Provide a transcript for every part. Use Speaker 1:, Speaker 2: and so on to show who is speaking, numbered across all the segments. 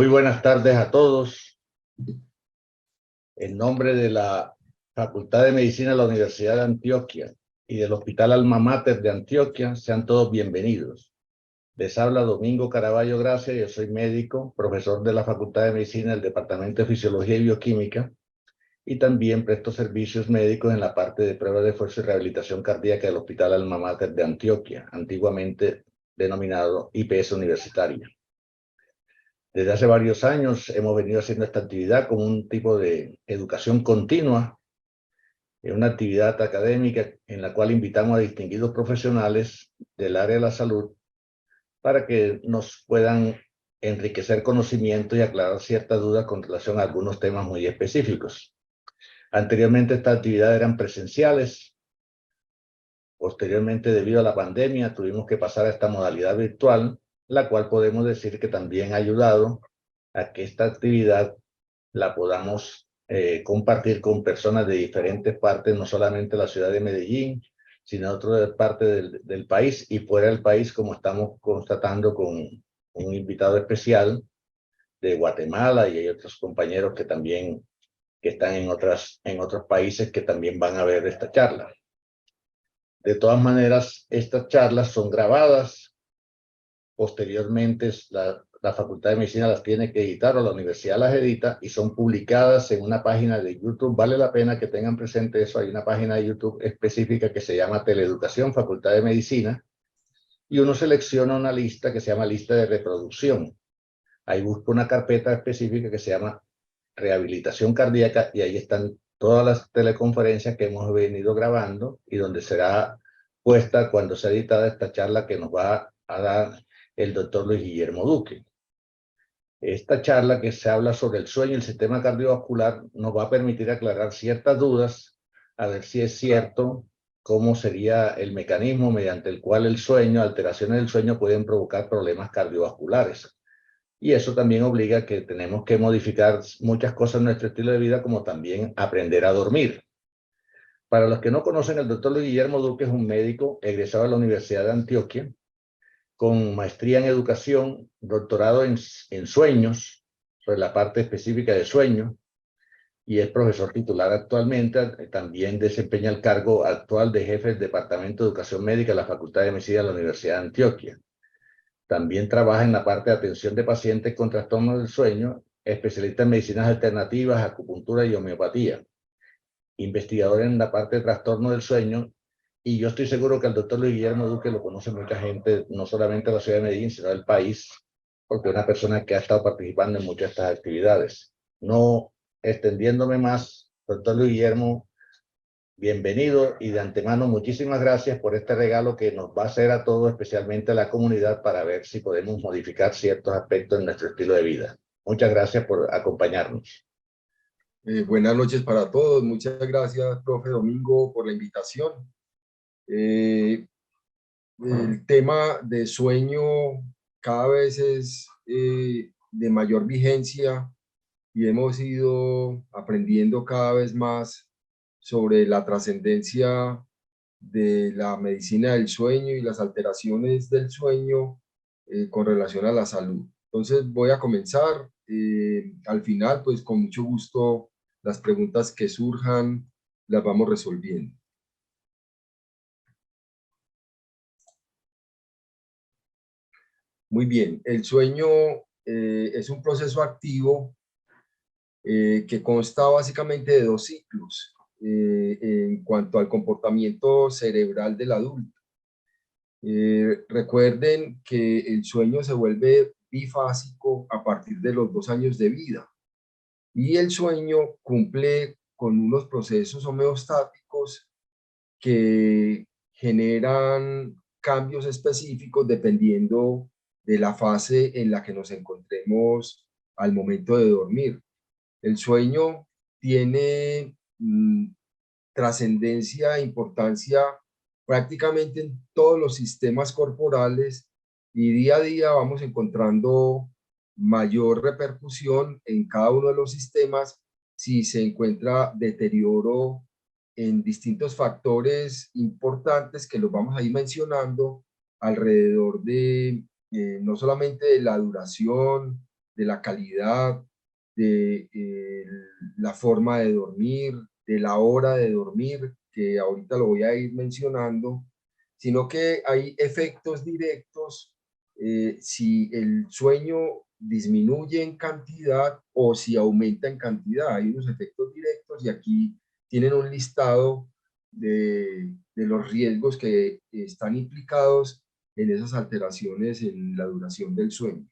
Speaker 1: Muy buenas tardes a todos. En nombre de la Facultad de Medicina de la Universidad de Antioquia y del Hospital Alma Mater de Antioquia, sean todos bienvenidos. Les habla Domingo Caraballo Gracia, yo soy médico, profesor de la Facultad de Medicina del Departamento de Fisiología y Bioquímica, y también presto servicios médicos en la parte de pruebas de esfuerzo y rehabilitación cardíaca del Hospital Alma Mater de Antioquia, antiguamente denominado IPS Universitaria. Desde hace varios años hemos venido haciendo esta actividad como un tipo de educación continua, una actividad académica en la cual invitamos a distinguidos profesionales del área de la salud para que nos puedan enriquecer conocimiento y aclarar ciertas dudas con relación a algunos temas muy específicos. Anteriormente estas actividades eran presenciales. Posteriormente, debido a la pandemia, tuvimos que pasar a esta modalidad virtual, la cual podemos decir que también ha ayudado a que esta actividad la podamos compartir con personas de diferentes partes, no solamente la ciudad de Medellín, sino de otras partes del país y fuera del país, como estamos constatando con un invitado especial de Guatemala, y hay otros compañeros que también están en otros países que también van a ver esta charla. De todas maneras, estas charlas son grabadas. Posteriormente, la Facultad de Medicina las tiene que editar o la universidad las edita y son publicadas en una página de YouTube. Vale la pena que tengan presente eso. Hay una página de YouTube específica que se llama Teleeducación, Facultad de Medicina, y uno selecciona una lista que se llama lista de reproducción. Ahí busca una carpeta específica que se llama Rehabilitación Cardíaca y ahí están todas las teleconferencias que hemos venido grabando y donde será puesta cuando sea editada esta charla que nos va a dar el doctor Luis Guillermo Duque. Esta charla que se habla sobre el sueño y el sistema cardiovascular nos va a permitir aclarar ciertas dudas, a ver si es cierto cómo sería el mecanismo mediante el cual el sueño, alteraciones del sueño pueden provocar problemas cardiovasculares. Y eso también obliga a que tenemos que modificar muchas cosas en nuestro estilo de vida, como también aprender a dormir. Para los que no conocen, el doctor Luis Guillermo Duque es un médico egresado de la Universidad de Antioquia, con maestría en educación, doctorado en sueños, sobre la parte específica de sueño, y es profesor titular actualmente. También desempeña el cargo actual de jefe del Departamento de Educación Médica de la Facultad de Medicina de la Universidad de Antioquia. También trabaja en la parte de atención de pacientes con trastornos del sueño, especialista en medicinas alternativas, acupuntura y homeopatía, investigador en la parte de trastornos del sueño, y yo estoy seguro que al doctor Luis Guillermo Duque lo conoce mucha gente, no solamente de la ciudad de Medellín, sino del país, porque es una persona que ha estado participando en muchas de estas actividades. No extendiéndome más, doctor Luis Guillermo, bienvenido, y de antemano muchísimas gracias por este regalo que nos va a hacer a todos, especialmente a la comunidad, para ver si podemos modificar ciertos aspectos en nuestro estilo de vida. Muchas gracias por acompañarnos.
Speaker 2: Buenas noches para todos. Muchas gracias, profe Domingo, por la invitación. El tema de sueño cada vez es de mayor vigencia y hemos ido aprendiendo cada vez más sobre la trascendencia de la medicina del sueño y las alteraciones del sueño con relación a la salud. Entonces voy a comenzar. Al final, pues con mucho gusto, las preguntas que surjan las vamos resolviendo. Muy bien, el sueño es un proceso activo que consta básicamente de dos ciclos en cuanto al comportamiento cerebral del adulto. Recuerden que el sueño se vuelve bifásico a partir de los 2 años de vida y el sueño cumple con unos procesos homeostáticos que generan cambios específicos dependiendo de la fase en la que nos encontremos al momento de dormir. El sueño tiene trascendencia e importancia prácticamente en todos los sistemas corporales y día a día vamos encontrando mayor repercusión en cada uno de los sistemas si se encuentra deterioro en distintos factores importantes que los vamos a ir mencionando alrededor de no solamente de la duración de la calidad, de la forma de dormir, de la hora de dormir, que ahorita lo voy a ir mencionando, sino que hay efectos directos si el sueño disminuye en cantidad o si aumenta en cantidad. Hay unos efectos directos y aquí tienen un listado de los riesgos que están implicados en esas alteraciones en la duración del sueño.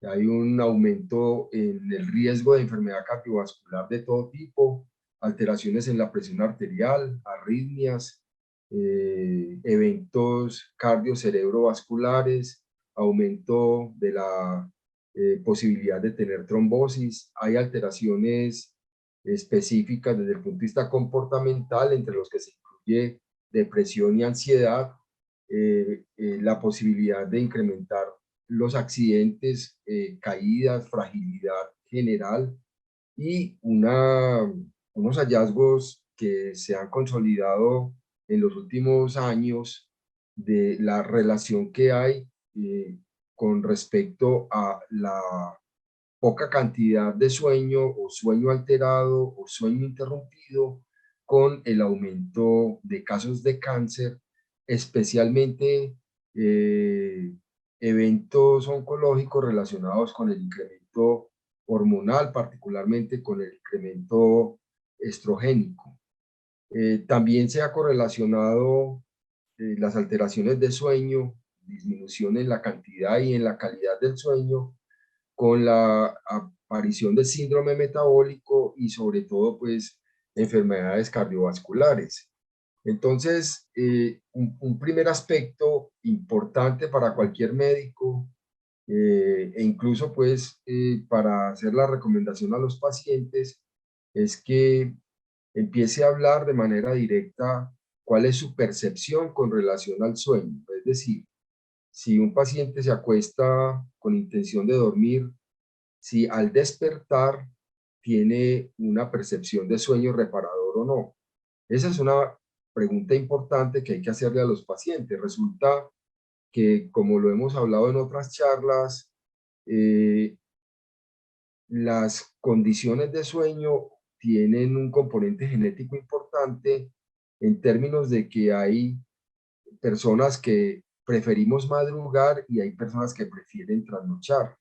Speaker 2: Hay un aumento en el riesgo de enfermedad cardiovascular de todo tipo, alteraciones en la presión arterial, arritmias, eventos cardiocerebrovasculares, aumento de la posibilidad de tener trombosis. Hay alteraciones específicas desde el punto de vista comportamental, entre los que se incluye depresión y ansiedad, la posibilidad de incrementar los accidentes, caídas, fragilidad general y unos hallazgos que se han consolidado en los últimos años de la relación que hay con respecto a la poca cantidad de sueño o sueño alterado o sueño interrumpido con el aumento de casos de cáncer, especialmente eventos oncológicos relacionados con el incremento hormonal, particularmente con el incremento estrogénico. También se ha correlacionado las alteraciones de sueño, disminución en la cantidad y en la calidad del sueño, con la aparición del síndrome metabólico y sobre todo pues enfermedades cardiovasculares. Entonces, un primer aspecto importante para cualquier médico e incluso pues para hacer la recomendación a los pacientes es que empiece a hablar de manera directa cuál es su percepción con relación al sueño. Es decir, si un paciente se acuesta con intención de dormir, si al despertar tiene una percepción de sueño reparador o no. Esa es una pregunta importante que hay que hacerle a los pacientes. Resulta que, como lo hemos hablado en otras charlas, las condiciones de sueño tienen un componente genético importante en términos de que hay personas que preferimos madrugar y hay personas que prefieren trasnochar.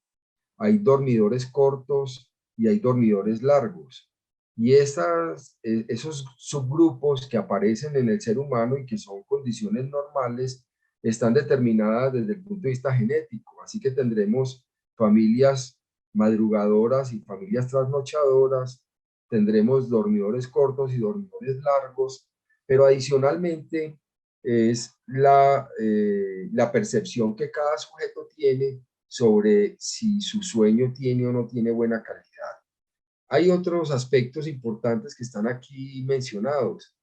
Speaker 2: Hay dormidores cortos y hay dormidores largos. Y esos subgrupos que aparecen en el ser humano y que son condiciones normales están determinadas desde el punto de vista genético. Así que tendremos familias madrugadoras y familias trasnochadoras, tendremos dormidores cortos y dormidores largos, pero adicionalmente es la percepción que cada sujeto tiene sobre si su sueño tiene o no tiene buena calidad. Hay otros aspectos importantes que están aquí mencionados.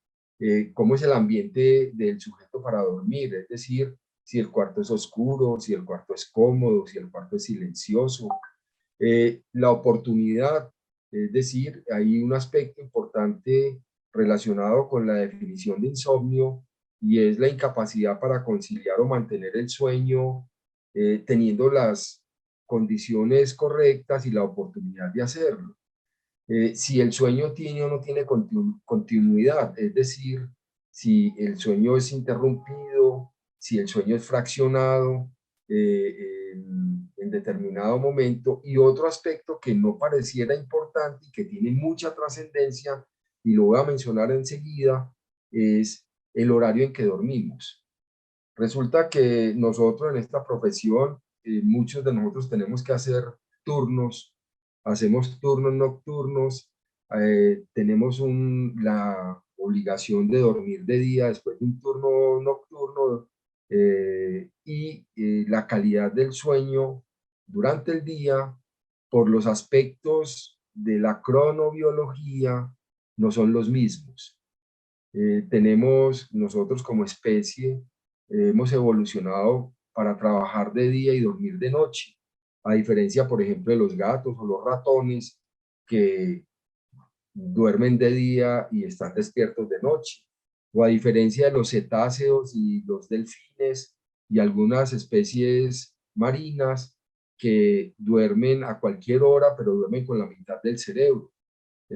Speaker 2: Cómo es el ambiente del sujeto para dormir, es decir, si el cuarto es oscuro, si el cuarto es cómodo, si el cuarto es silencioso. La oportunidad, es decir, hay un aspecto importante relacionado con la definición de insomnio y es la incapacidad para conciliar o mantener el sueño teniendo las condiciones correctas y la oportunidad de hacerlo. Si el sueño tiene o no tiene continuidad, es decir, si el sueño es interrumpido, si el sueño es fraccionado en determinado momento, y otro aspecto que no pareciera importante y que tiene mucha trascendencia, y lo voy a mencionar enseguida, es el horario en que dormimos. Resulta que nosotros en esta profesión, muchos de nosotros tenemos que hacer turnos, hacemos turnos nocturnos, tenemos la obligación de dormir de día después de un turno nocturno y la calidad del sueño durante el día, por los aspectos de la cronobiología, no son los mismos. Tenemos nosotros como especie, hemos evolucionado para trabajar de día y dormir de noche, a diferencia, por ejemplo, de los gatos o los ratones que duermen de día y están despiertos de noche, o a diferencia de los cetáceos y los delfines y algunas especies marinas que duermen a cualquier hora, pero duermen con la mitad del cerebro.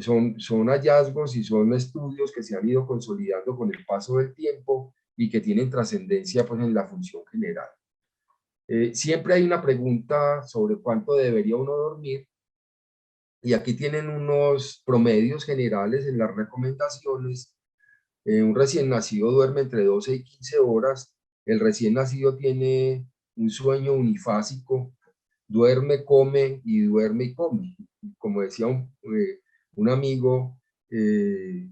Speaker 2: Son hallazgos y son estudios que se han ido consolidando con el paso del tiempo y que tienen trascendencia pues, en la función general. Siempre hay una pregunta sobre cuánto debería uno dormir, y aquí tienen unos promedios generales en las recomendaciones. Un recién nacido duerme entre 12 y 15 horas. El recién nacido tiene un sueño unifásico, duerme, come y duerme y come. Como decía un amigo, se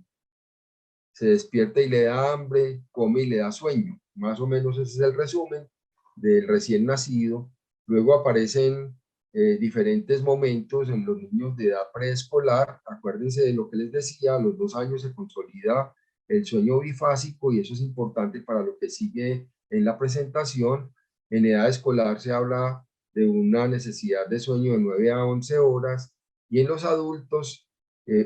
Speaker 2: despierta y le da hambre, come y le da sueño. Más o menos ese es el resumen del recién nacido. Luego aparecen diferentes momentos en los niños de edad preescolar. Acuérdense de lo que les decía, a los 2 años se consolida el sueño bifásico y eso es importante para lo que sigue en la presentación. En edad escolar se habla de una necesidad de sueño de 9 a 11 horas y en los adultos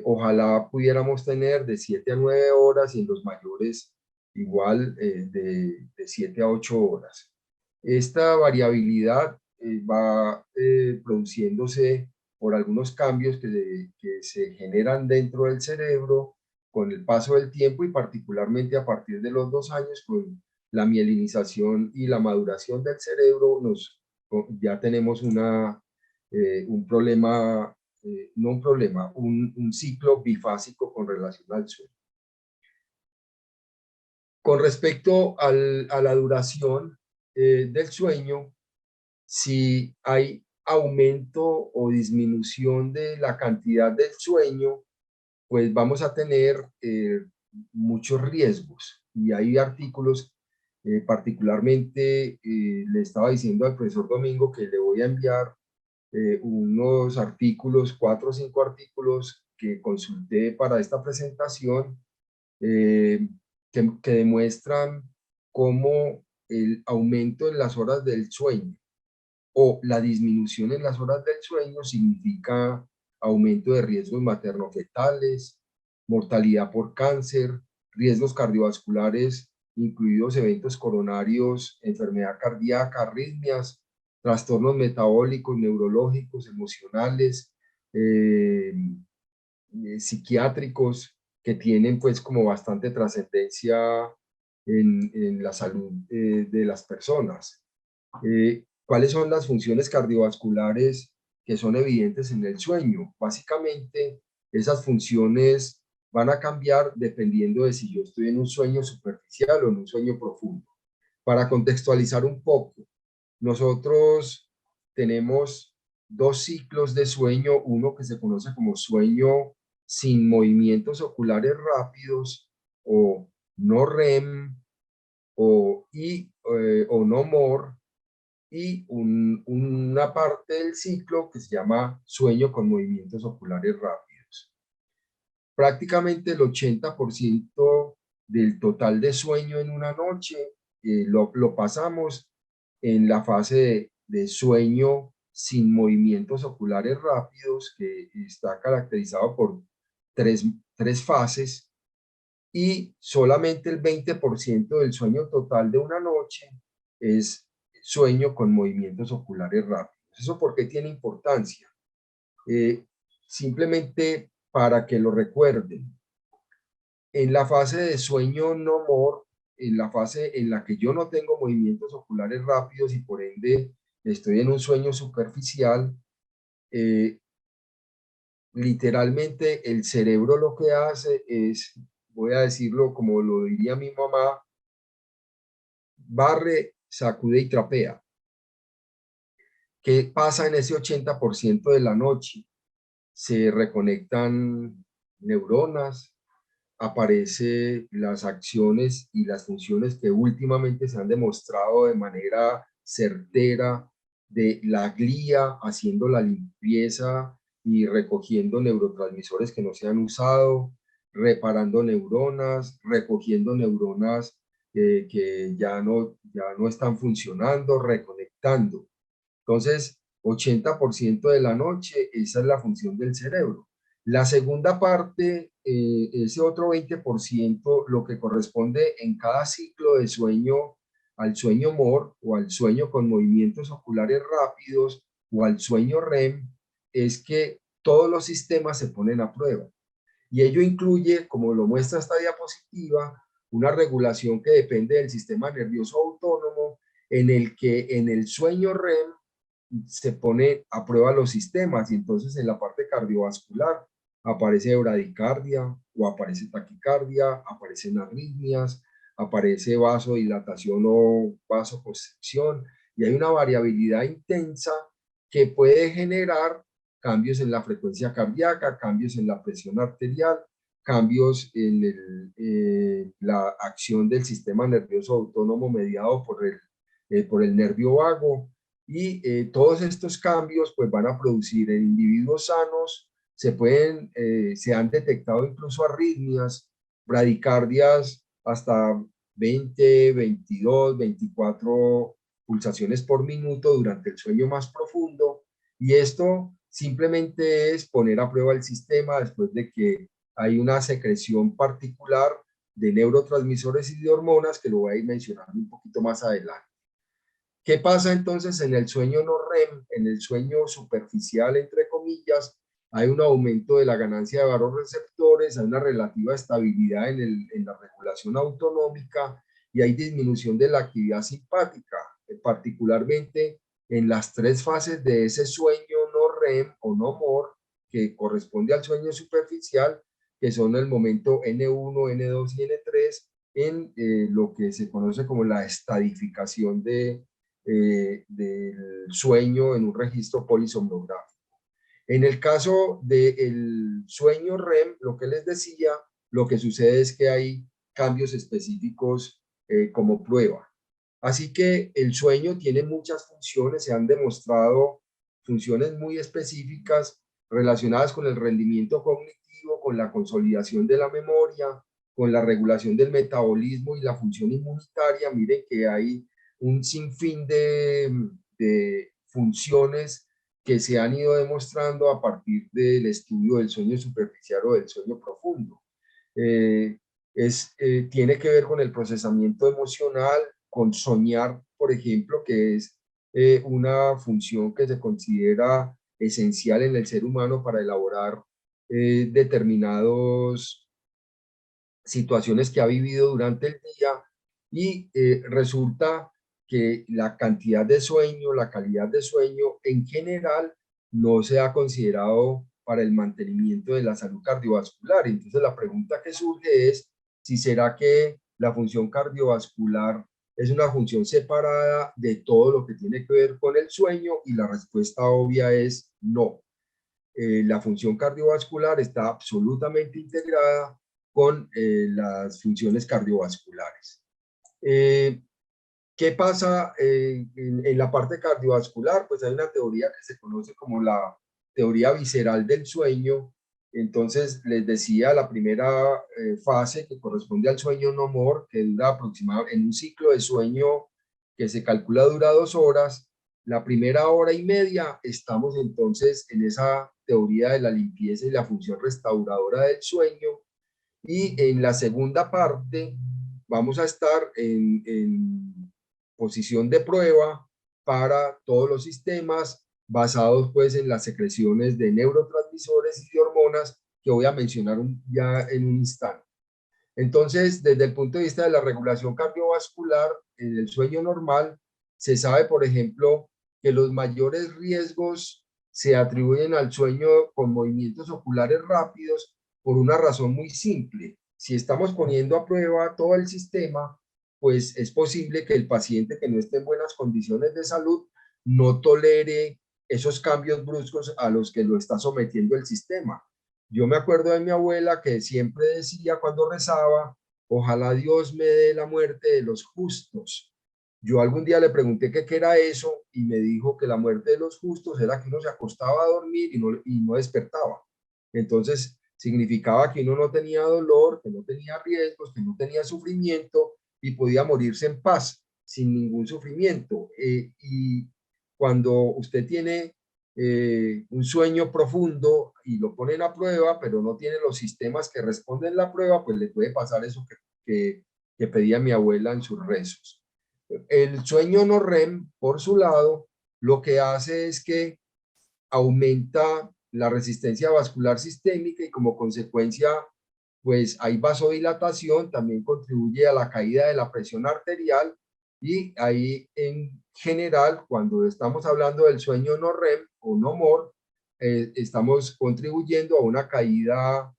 Speaker 2: ojalá pudiéramos tener de 7 a 9 horas y en los mayores igual de 7 a 8 horas. Esta variabilidad va produciéndose por algunos cambios que se generan dentro del cerebro con el paso del tiempo y particularmente a partir de los 2 años con la mielinización y la maduración del cerebro ya tenemos un problema, no un problema, un ciclo bifásico con relación al sueño. Con respecto a la duración del sueño, si hay aumento o disminución de la cantidad del sueño, pues vamos a tener muchos riesgos. Y hay artículos, particularmente le estaba diciendo al profesor Domingo que le voy a enviar unos artículos, 4 o 5 artículos que consulté para esta presentación, que demuestran cómo el aumento en las horas del sueño o la disminución en las horas del sueño significa aumento de riesgos materno-fetales, mortalidad por cáncer, riesgos cardiovasculares, incluidos eventos coronarios, enfermedad cardíaca, arritmias, trastornos metabólicos, neurológicos, emocionales, psiquiátricos, que tienen pues como bastante trascendencia en la salud de las personas. ¿Cuáles son las funciones cardiovasculares que son evidentes en el sueño? Básicamente, esas funciones van a cambiar dependiendo de si yo estoy en un sueño superficial o en un sueño profundo. Para contextualizar un poco, nosotros tenemos 2 ciclos de sueño, uno que se conoce como sueño sin movimientos oculares rápidos o no REM o no MOR, y una parte del ciclo que se llama sueño con movimientos oculares rápidos. Prácticamente el 80% del total de sueño en una noche lo pasamos en la fase de sueño sin movimientos oculares rápidos, que está caracterizado por tres fases, y solamente el 20% del sueño total de una noche es sueño con movimientos oculares rápidos. ¿Eso por qué tiene importancia? Simplemente para que lo recuerden. En la fase de sueño no more, en la fase en la que yo no tengo movimientos oculares rápidos y por ende estoy en un sueño superficial, literalmente el cerebro lo que hace es, voy a decirlo como lo diría mi mamá, barre, sacude y trapea. ¿Qué pasa en ese 80% de la noche? Se reconectan neuronas, aparecen las acciones y las funciones que últimamente se han demostrado de manera certera de la glía, haciendo la limpieza y recogiendo neurotransmisores que no se han usado, reparando neuronas, recogiendo neuronas que ya no están funcionando, reconectando. Entonces, 80% de la noche, esa es la función del cerebro. La segunda parte, ese otro 20%, lo que corresponde en cada ciclo de sueño al sueño MOR o al sueño con movimientos oculares rápidos, o al sueño REM es que todos los sistemas se ponen a prueba. Y ello incluye, como lo muestra esta diapositiva, una regulación que depende del sistema nervioso autónomo, en el que en el sueño REM se pone a prueba los sistemas, y entonces en la parte cardiovascular aparece bradicardia o aparece taquicardia, aparecen arritmias, aparece vasodilatación o vasoconstricción, y hay una variabilidad intensa que puede generar cambios en la frecuencia cardíaca, cambios en la presión arterial, cambios en la acción del sistema nervioso autónomo mediado por el nervio vago, y todos estos cambios pues van a producir en individuos sanos, se han detectado incluso arritmias, bradicardias hasta 20, 22, 24 pulsaciones por minuto durante el sueño más profundo, y esto simplemente es poner a prueba el sistema después de que hay una secreción particular de neurotransmisores y de hormonas que lo voy a ir mencionando un poquito más adelante. ¿Qué pasa entonces en el sueño no REM? En el sueño superficial, entre comillas, hay un aumento de la ganancia de vasoreceptores, hay una relativa estabilidad en la regulación autonómica y hay disminución de la actividad simpática, particularmente en las tres fases de ese sueño no REM o no MOR, que corresponde al sueño superficial, que son el momento N1, N2 y N3, en lo que se conoce como la estadificación del sueño en un registro polisomnográfico. En el caso del sueño REM, lo que les decía, lo que sucede es que hay cambios específicos como prueba. Así que el sueño tiene muchas funciones, se han demostrado funciones muy específicas relacionadas con el rendimiento cognitivo, con la consolidación de la memoria, con la regulación del metabolismo y la función inmunitaria. Miren que hay un sinfín de funciones que se han ido demostrando a partir del estudio del sueño superficial o del sueño profundo. Tiene que ver con el procesamiento emocional, con soñar, por ejemplo, que es una función que se considera esencial en el ser humano para elaborar determinadas situaciones que ha vivido durante el día, y resulta que la cantidad de sueño, la calidad de sueño en general no se ha considerado para el mantenimiento de la salud cardiovascular. Entonces la pregunta que surge es si será que la función cardiovascular es una función separada de todo lo que tiene que ver con el sueño, y la respuesta obvia es no. La función cardiovascular está absolutamente integrada con las funciones cardiovasculares. ¿Qué pasa en la parte cardiovascular? Pues hay una teoría que se conoce como la teoría visceral del sueño. Entonces, les decía, la primera fase, que corresponde al sueño no MOR, que dura aproximadamente en un ciclo de sueño que se calcula dura 2 horas. La primera hora y media estamos entonces en esa teoría de la limpieza y la función restauradora del sueño, y en la segunda parte vamos a estar en posición de prueba para todos los sistemas basados pues en las secreciones de neurotransmisores y de hormonas que voy a mencionar ya en un instante. Entonces, desde el punto de vista de la regulación cardiovascular, en el sueño normal, se sabe, por ejemplo, que los mayores riesgos se atribuyen al sueño con movimientos oculares rápidos por una razón muy simple. Si estamos poniendo a prueba todo el sistema, pues es posible que el paciente que no esté en buenas condiciones de salud no tolere esos cambios bruscos a los que lo está sometiendo el sistema. Yo me acuerdo de mi abuela que siempre decía cuando rezaba: ojalá Dios me dé la muerte de los justos. Yo algún día le pregunté qué era eso, y me dijo que la muerte de los justos era que uno se acostaba a dormir y no despertaba. Entonces significaba que uno no tenía dolor, que no tenía riesgos, que no tenía sufrimiento, y podía morirse en paz, sin ningún sufrimiento. Y cuando usted tiene un sueño profundo y lo ponen a prueba, pero no tiene los sistemas que responden la prueba, pues le puede pasar eso que pedía mi abuela en sus rezos. El sueño no REM, por su lado, lo que hace es que aumenta la resistencia vascular sistémica y como consecuencia, pues hay vasodilatación, también contribuye a la caída de la presión arterial y ahí en general, cuando estamos hablando del sueño no REM o no MOR, estamos contribuyendo a una caída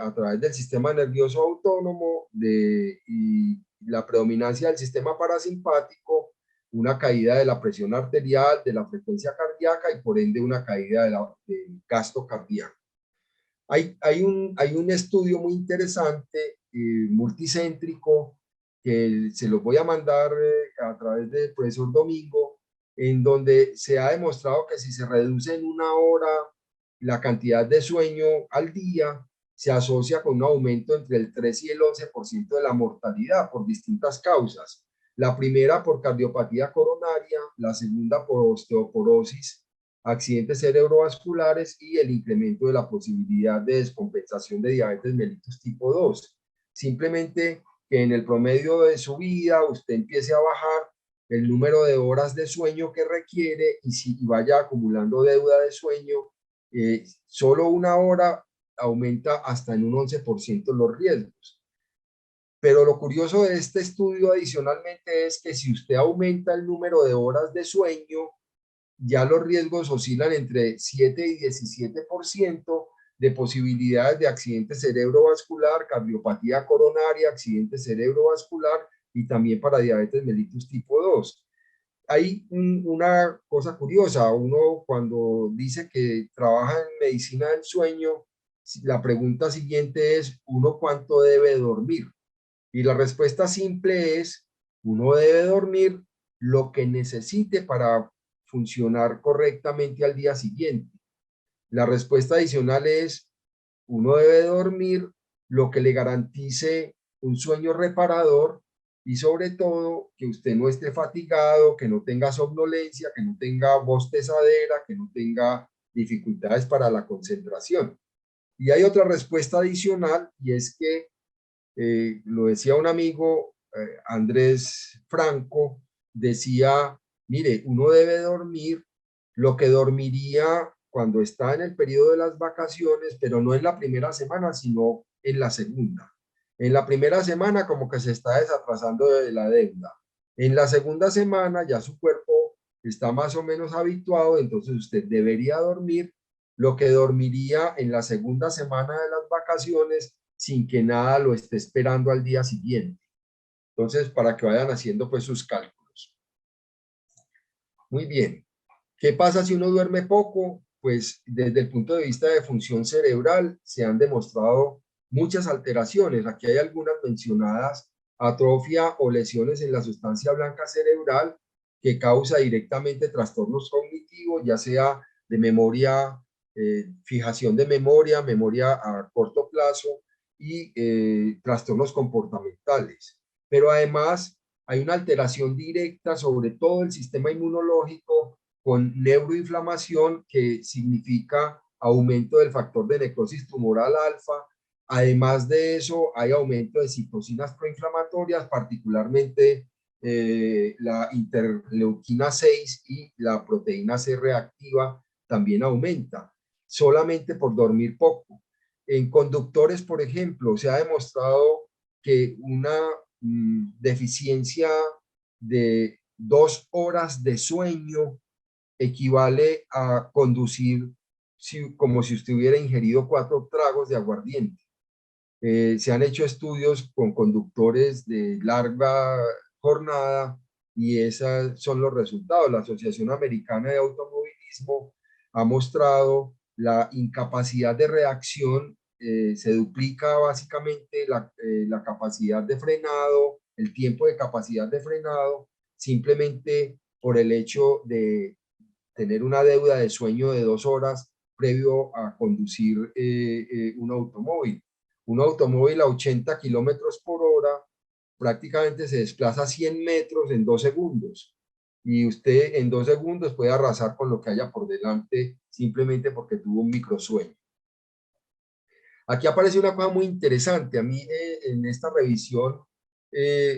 Speaker 2: a través del sistema nervioso autónomo y la predominancia del sistema parasimpático, una caída de la presión arterial, de la frecuencia cardíaca y por ende una caída del gasto cardíaco. Hay un estudio muy interesante, multicéntrico, que se los voy a mandar a través del profesor Domingo, en donde se ha demostrado que si se reduce en 1 hora la cantidad de sueño al día, se asocia con un aumento entre el 3 y el 11% de la mortalidad por distintas causas. La primera por cardiopatía coronaria, la segunda por osteoporosis, accidentes cerebrovasculares y el incremento de la posibilidad de descompensación de diabetes mellitus tipo 2. Simplemente que en el promedio de su vida usted empiece a bajar el número de horas de sueño que requiere y si vaya acumulando deuda de sueño, solo 1 hora aumenta hasta en un 11% los riesgos. Pero lo curioso de este estudio adicionalmente es que si usted aumenta el número de horas de sueño, ya los riesgos oscilan entre 7 y 17% de posibilidades de accidente cerebrovascular, cardiopatía coronaria, accidente cerebrovascular y también para diabetes mellitus tipo 2. Hay una cosa curiosa, uno cuando dice que trabaja en medicina del sueño, la pregunta siguiente es, ¿uno cuánto debe dormir? Y la respuesta simple es, uno debe dormir lo que necesite para funcionar correctamente al día siguiente. La respuesta adicional es, uno debe dormir lo que le garantice un sueño reparador y sobre todo que usted no esté fatigado, que no tenga somnolencia, que no tenga bostezadera, que no tenga dificultades para la concentración. Y hay otra respuesta adicional y es que, lo decía un amigo, Andrés Franco, decía, mire, uno debe dormir lo que dormiría cuando está en el periodo de las vacaciones, pero no en la primera semana, sino en la segunda. En la primera semana como que se está desatrasando de la deuda. En la segunda semana ya su cuerpo está más o menos habituado, entonces usted debería dormir lo que dormiría en la segunda semana de las vacaciones sin que nada lo esté esperando al día siguiente. Entonces, para que vayan haciendo pues sus cálculos. Muy bien. ¿Qué pasa si uno duerme poco? Pues desde el punto de vista de función cerebral se han demostrado muchas alteraciones. Aquí hay algunas mencionadas, atrofia o lesiones en la sustancia blanca cerebral que causa directamente trastornos cognitivos, ya sea de memoria, fijación de memoria, memoria a corto plazo y trastornos comportamentales. Pero además hay una alteración directa sobre todo el sistema inmunológico con neuroinflamación que significa aumento del factor de necrosis tumoral alfa. Además de eso, hay aumento de citocinas proinflamatorias, particularmente la interleuquina 6 y la proteína C reactiva también aumenta, solamente por dormir poco. En conductores, por ejemplo, se ha demostrado que una deficiencia de 2 horas de sueño equivale a conducir como si usted hubiera ingerido 4 tragos de aguardiente. Se han hecho estudios con conductores de larga jornada y esos son los resultados. La Asociación Americana de Automovilismo ha mostrado la incapacidad de reacción, se duplica básicamente la capacidad de frenado, el tiempo de capacidad de frenado, simplemente por el hecho de tener una deuda de sueño de 2 horas previo a conducir un automóvil. Un automóvil a 80 kilómetros por hora prácticamente se desplaza 100 metros en 2 segundos. Y usted en 2 segundos puede arrasar con lo que haya por delante simplemente porque tuvo un microsueño. Aquí aparece una cosa muy interesante. A mí en esta revisión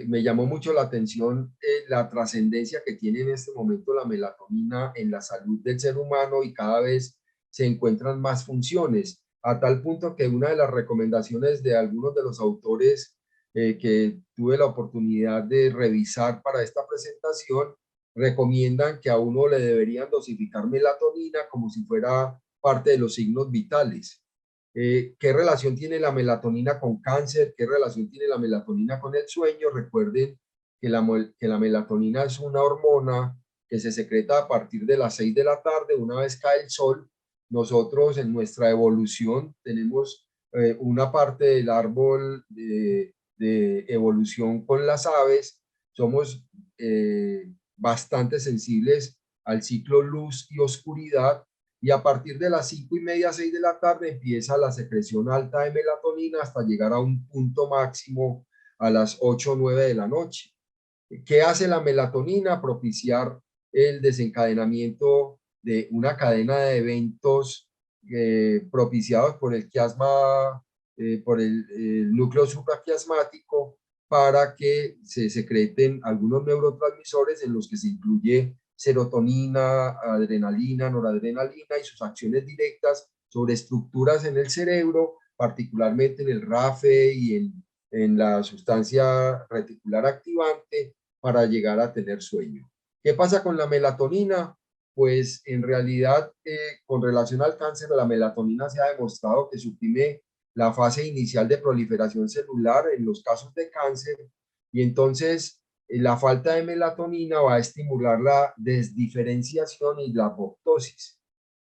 Speaker 2: me llamó mucho la atención la trascendencia que tiene en este momento la melatonina en la salud del ser humano y cada vez se encuentran más funciones, a tal punto que una de las recomendaciones de algunos de los autores que tuve la oportunidad de revisar para esta presentación, recomiendan que a uno le deberían dosificar melatonina como si fuera parte de los signos vitales. ¿Qué relación tiene la melatonina con cáncer? ¿Qué relación tiene la melatonina con el sueño? Recuerden que la melatonina es una hormona que se secreta a partir de las 6 de la tarde, una vez cae el sol. Nosotros en nuestra evolución tenemos una parte del árbol de evolución con las aves. Somos bastante sensibles al ciclo luz y oscuridad, y a partir de las 5:30, 6 de la tarde empieza la secreción alta de melatonina hasta llegar a un punto máximo a las 8 o 9 de la noche. ¿Qué hace la melatonina? Propiciar el desencadenamiento de una cadena de eventos propiciados por el quiasma, por el núcleo supraquiasmático, para que se secreten algunos neurotransmisores en los que se incluye serotonina, adrenalina, noradrenalina y sus acciones directas sobre estructuras en el cerebro, particularmente en el RAFE y en la sustancia reticular activante, para llegar a tener sueño. ¿Qué pasa con la melatonina? Pues en realidad, con relación al cáncer, la melatonina se ha demostrado que suprime la fase inicial de proliferación celular en los casos de cáncer, y entonces la falta de melatonina va a estimular la desdiferenciación y la apoptosis.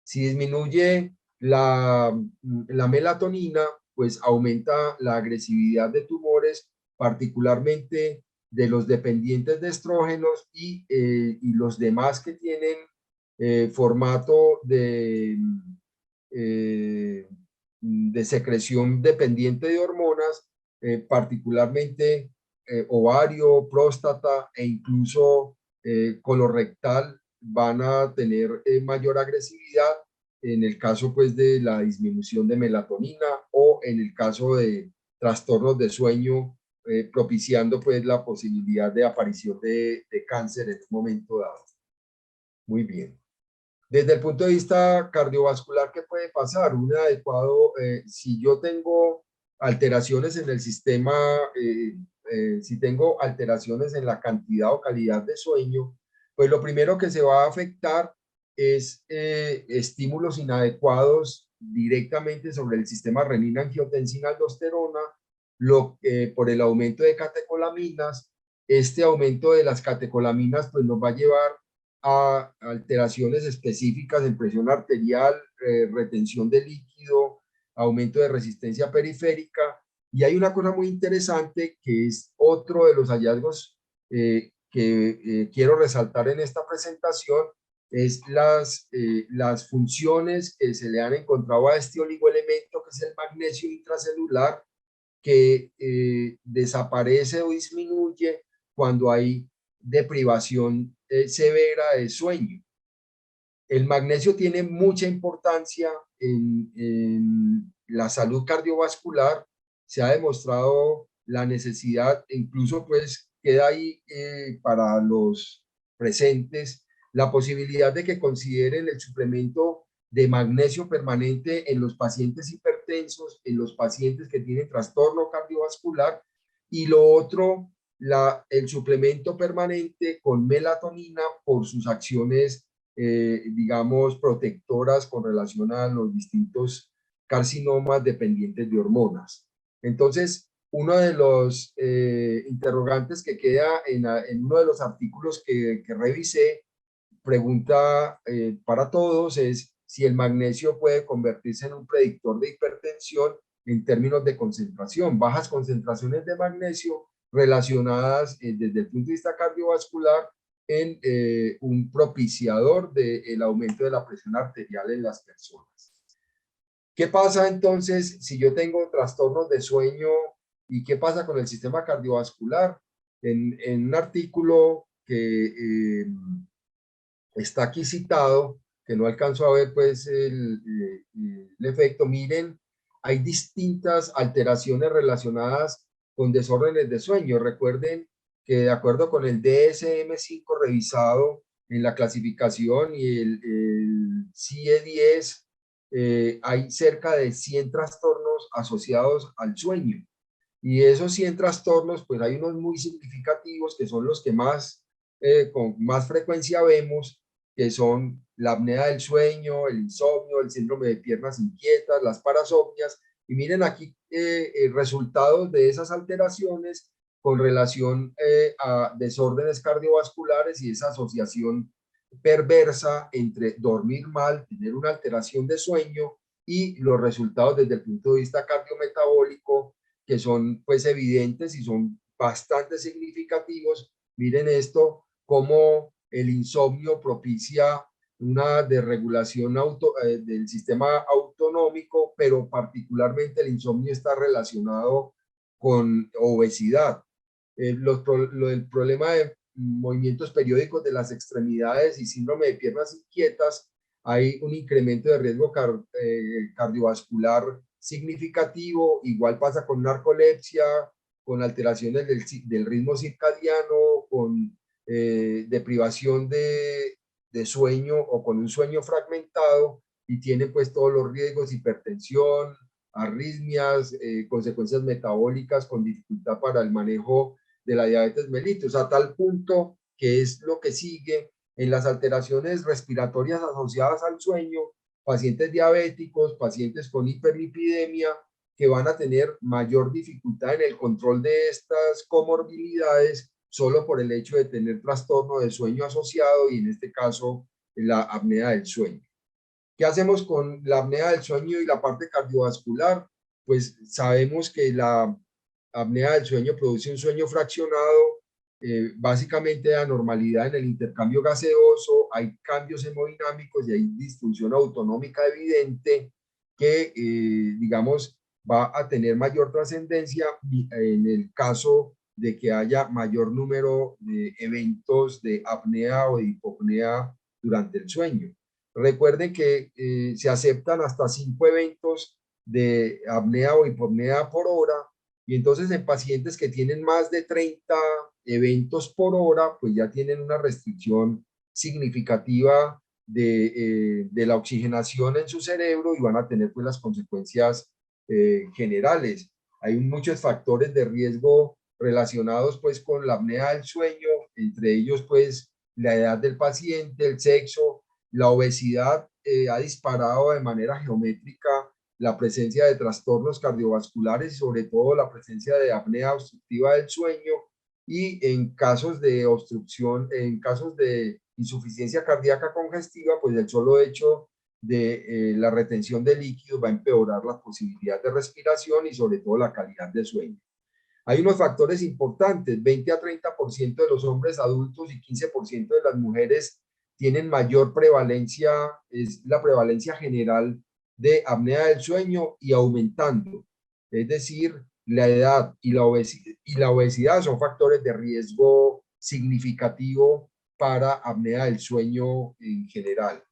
Speaker 2: Si disminuye la melatonina, pues aumenta la agresividad de tumores, particularmente de los dependientes de estrógenos y los demás que tienen formato de secreción dependiente de hormonas, particularmente ovario, próstata e incluso colorectal, van a tener mayor agresividad en el caso pues de la disminución de melatonina o en el caso de trastornos de sueño, propiciando pues la posibilidad de aparición de cáncer en un momento dado. Muy bien. Desde el punto de vista cardiovascular, ¿qué puede pasar? Un adecuado, si yo tengo alteraciones en el sistema, si tengo alteraciones en la cantidad o calidad de sueño, pues lo primero que se va a afectar es estímulos inadecuados directamente sobre el sistema renina-angiotensina-aldosterona, por el aumento de catecolaminas. Este aumento de las catecolaminas pues nos va a llevar a alteraciones específicas en presión arterial, retención de líquido, aumento de resistencia periférica. Y hay una cosa muy interesante que es otro de los hallazgos que quiero resaltar en esta presentación, es las funciones que se le han encontrado a este oligoelemento, que es el magnesio intracelular, que desaparece o disminuye cuando hay deprivación severa de sueño. El magnesio tiene mucha importancia en la salud cardiovascular. Se ha demostrado la necesidad, incluso pues queda ahí para los presentes la posibilidad de que consideren el suplemento de magnesio permanente en los pacientes hipertensos, en los pacientes que tienen trastorno cardiovascular, y lo otro, el suplemento permanente con melatonina por sus acciones digamos, protectoras con relación a los distintos carcinomas dependientes de hormonas. Entonces, uno de los interrogantes que queda en uno de los artículos que revisé, pregunta para todos, es si el magnesio puede convertirse en un predictor de hipertensión en términos de concentración. Bajas concentraciones de magnesio relacionadas desde el punto de vista cardiovascular en un propiciador del aumento de la presión arterial en las personas. ¿Qué pasa entonces si yo tengo trastornos de sueño y qué pasa con el sistema cardiovascular? En un artículo que está aquí citado, que no alcanzo a ver pues el efecto, miren, hay distintas alteraciones relacionadas con desórdenes de sueño. Recuerden que de acuerdo con el DSM-5 revisado en la clasificación y el CIE-10, hay cerca de 100 trastornos asociados al sueño. Y esos 100 trastornos, pues hay unos muy significativos que son los que más, con más frecuencia vemos, que son la apnea del sueño, el insomnio, el síndrome de piernas inquietas, las parasomnias. Y miren aquí resultados de esas alteraciones con relación a desórdenes cardiovasculares y esa asociación perversa entre dormir mal, tener una alteración de sueño y los resultados desde el punto de vista cardiometabólico, que son pues evidentes y son bastante significativos. Miren esto, cómo el insomnio propicia una desregulación del sistema autonómico, pero particularmente el insomnio está relacionado con obesidad. El problema de movimientos periódicos de las extremidades y síndrome de piernas inquietas, hay un incremento de riesgo cardiovascular significativo. Igual pasa con narcolepsia, con alteraciones del ritmo circadiano, con deprivación de sueño o con un sueño fragmentado, y tiene pues todos los riesgos: hipertensión, arritmias, consecuencias metabólicas con dificultad para el manejo de la diabetes mellitus, a tal punto que es lo que sigue en las alteraciones respiratorias asociadas al sueño. Pacientes diabéticos, pacientes con hiperlipidemia, que van a tener mayor dificultad en el control de estas comorbilidades solo por el hecho de tener trastorno de sueño asociado, y en este caso la apnea del sueño. ¿Qué hacemos con la apnea del sueño y la parte cardiovascular? Pues sabemos que la apnea del sueño produce un sueño fraccionado, básicamente de anormalidad en el intercambio gaseoso, hay cambios hemodinámicos y hay disfunción autonómica evidente que, digamos, va a tener mayor trascendencia en el caso de que haya mayor número de eventos de apnea o de hipopnea durante el sueño. Recuerden que se aceptan hasta 5 eventos de apnea o hipopnea por hora, y entonces en pacientes que tienen más de 30 eventos por hora, pues ya tienen una restricción significativa de la oxigenación en su cerebro y van a tener pues las consecuencias generales. Hay muchos factores de riesgo relacionados pues con la apnea del sueño, entre ellos pues la edad del paciente, el sexo. La obesidad ha disparado de manera geométrica la presencia de trastornos cardiovasculares y sobre todo la presencia de apnea obstructiva del sueño, y en casos de obstrucción, en casos de insuficiencia cardíaca congestiva, pues el solo hecho de la retención de líquidos va a empeorar las posibilidades de respiración y sobre todo la calidad de sueño. Hay unos factores importantes: 20 a 30% de los hombres adultos y 15% de las mujeres tienen mayor prevalencia, es la prevalencia general de apnea del sueño, y aumentando. Es decir, la edad y la obesidad son factores de riesgo significativo para apnea del sueño en general.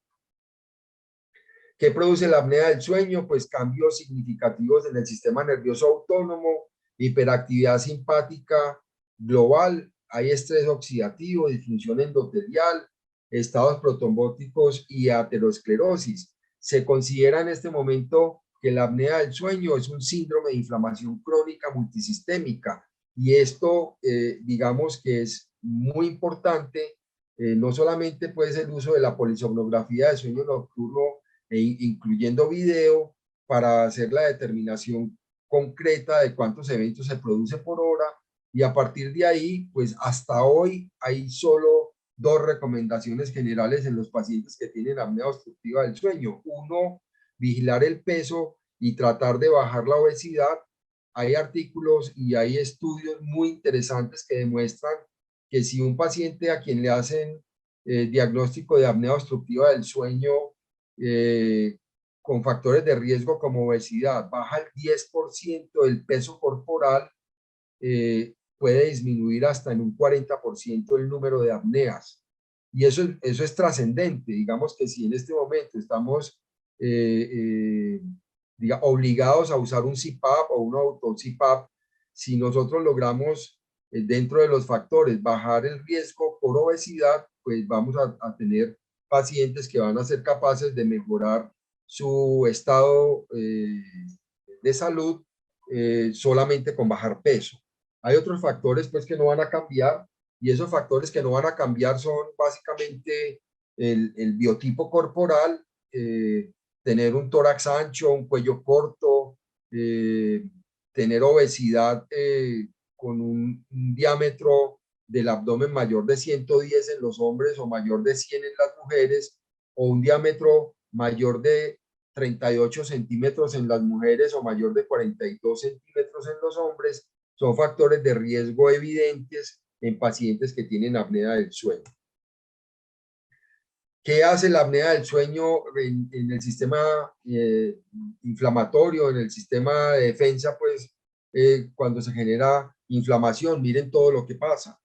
Speaker 2: ¿Qué produce la apnea del sueño? Pues cambios significativos en el sistema nervioso autónomo, hiperactividad simpática global, hay estrés oxidativo, disfunción endotelial, estados protrombóticos y aterosclerosis. Se considera en este momento que la apnea del sueño es un síndrome de inflamación crónica multisistémica, y esto digamos que es muy importante. No solamente pues el uso de la polisomnografía de sueño nocturno, incluyendo video, para hacer la determinación concreta de cuántos eventos se produce por hora, y a partir de ahí, pues hasta hoy hay solo 2 recomendaciones generales en los pacientes que tienen apnea obstructiva del sueño. Uno, vigilar el peso y tratar de bajar la obesidad. Hay artículos y hay estudios muy interesantes que demuestran que si un paciente a quien le hacen diagnóstico de apnea obstructiva del sueño con factores de riesgo como obesidad baja el 10% del peso corporal, puede disminuir hasta en un 40% el número de apneas. Y eso es trascendente. Digamos que si en este momento estamos obligados a usar un CPAP o un auto-CPAP, si nosotros logramos dentro de los factores bajar el riesgo por obesidad, pues vamos a tener pacientes que van a ser capaces de mejorar su estado de salud solamente con bajar peso. Hay otros factores pues que no van a cambiar, y esos factores que no van a cambiar son básicamente el biotipo corporal, tener un tórax ancho, un cuello corto, tener obesidad con un diámetro del abdomen mayor de 110 en los hombres o mayor de 100 en las mujeres, o un diámetro mayor de 38 centímetros en las mujeres o mayor de 42 centímetros en los hombres, son factores de riesgo evidentes en pacientes que tienen apnea del sueño. ¿Qué hace la apnea del sueño en el sistema inflamatorio, en el sistema de defensa? Pues cuando se genera inflamación, miren todo lo que pasa.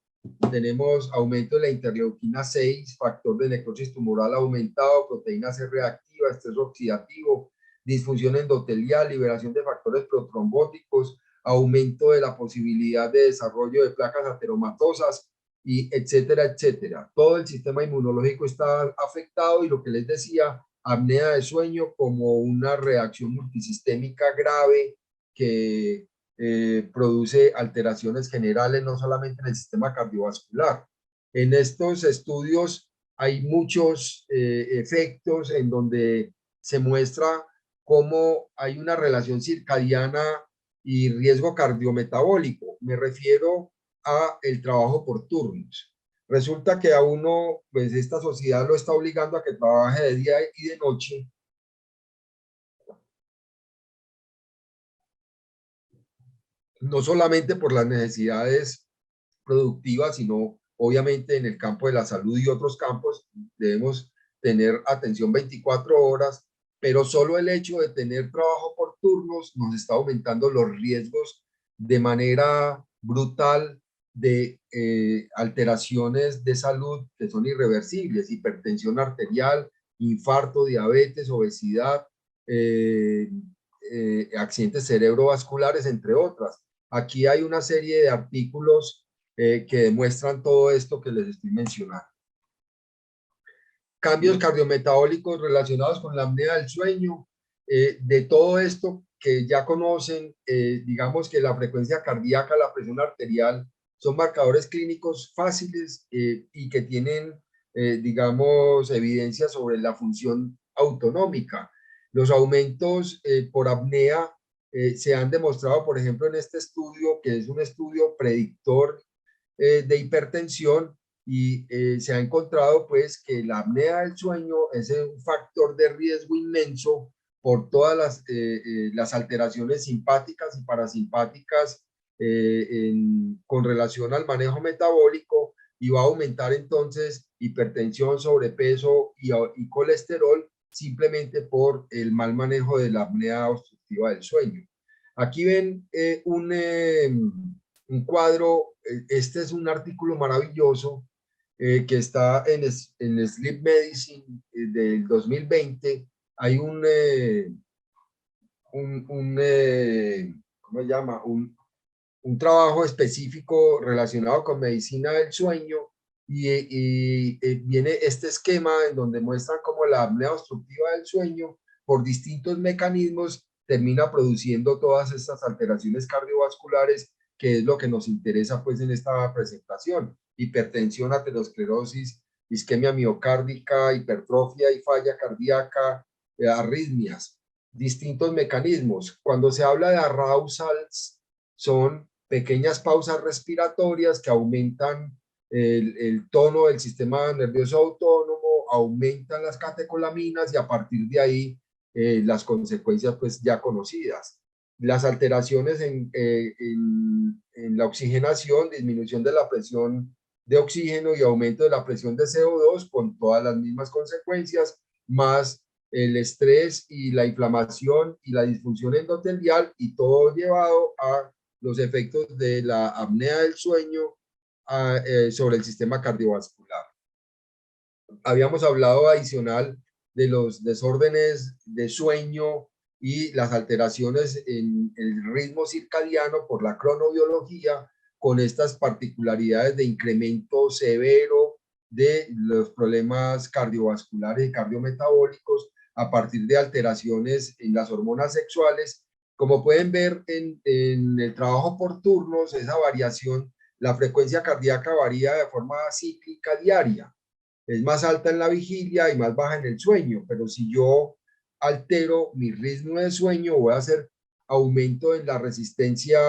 Speaker 2: Tenemos aumento de la interleuquina 6, factor de necrosis tumoral aumentado, proteína C reactiva, estrés oxidativo, disfunción endotelial, liberación de factores protrombóticos, aumento de la posibilidad de desarrollo de placas ateromatosas, y etcétera, etcétera. Todo el sistema inmunológico está afectado, y lo que les decía, apnea de sueño como una reacción multisistémica grave que produce alteraciones generales, no solamente en el sistema cardiovascular. En estos estudios hay muchos efectos en donde se muestra cómo hay una relación circadiana y riesgo cardiometabólico. Me refiero a el trabajo por turnos. Resulta que a uno, pues esta sociedad lo está obligando a que trabaje de día y de noche. No solamente por las necesidades productivas, sino obviamente en el campo de la salud y otros campos debemos tener atención 24 horas, pero solo el hecho de tener trabajo por turnos nos está aumentando los riesgos de manera brutal de alteraciones de salud que son irreversibles: hipertensión arterial, infarto, diabetes, obesidad, accidentes cerebrovasculares, entre otras. Aquí hay una serie de artículos que demuestran todo esto que les estoy mencionando. Cambios cardiometabólicos relacionados con la apnea del sueño. De todo esto que ya conocen, digamos que la frecuencia cardíaca, la presión arterial, son marcadores clínicos fáciles y que tienen, digamos, evidencia sobre la función autonómica. Los aumentos por apnea se han demostrado, por ejemplo, en este estudio, que es un estudio predictor de hipertensión, y se ha encontrado pues que la apnea del sueño es un factor de riesgo inmenso por todas las alteraciones simpáticas y parasimpáticas con relación al manejo metabólico, y va a aumentar entonces hipertensión, sobrepeso y colesterol simplemente por el mal manejo de la apnea obstructiva del sueño. Aquí ven un cuadro. Este es un artículo maravilloso que está en Sleep Medicine del 2020. Hay ¿cómo se llama? Un trabajo específico relacionado con medicina del sueño, y viene este esquema en donde muestran cómo la apnea obstructiva del sueño, por distintos mecanismos, termina produciendo todas estas alteraciones cardiovasculares, que es lo que nos interesa pues en esta presentación: hipertensión, aterosclerosis, isquemia miocárdica, hipertrofia y falla cardíaca, arritmias, distintos mecanismos. Cuando se habla de arousals, son pequeñas pausas respiratorias que aumentan el tono del sistema nervioso autónomo, aumentan las catecolaminas, y a partir de ahí las consecuencias pues ya conocidas. Las alteraciones en la oxigenación, disminución de la presión de oxígeno y aumento de la presión de CO2, con todas las mismas consecuencias, más el estrés y la inflamación y la disfunción endotelial, y todo llevado a los efectos de la apnea del sueño sobre el sistema cardiovascular. Habíamos hablado adicional de los desórdenes de sueño y las alteraciones en el ritmo circadiano por la cronobiología, con estas particularidades de incremento severo de los problemas cardiovasculares y cardiometabólicos a partir de alteraciones en las hormonas sexuales. Como pueden ver en el trabajo por turnos, esa variación, la frecuencia cardíaca varía de forma cíclica diaria. Es más alta en la vigilia y más baja en el sueño, pero si yo altero mi ritmo de sueño, voy a hacer aumento en la resistencia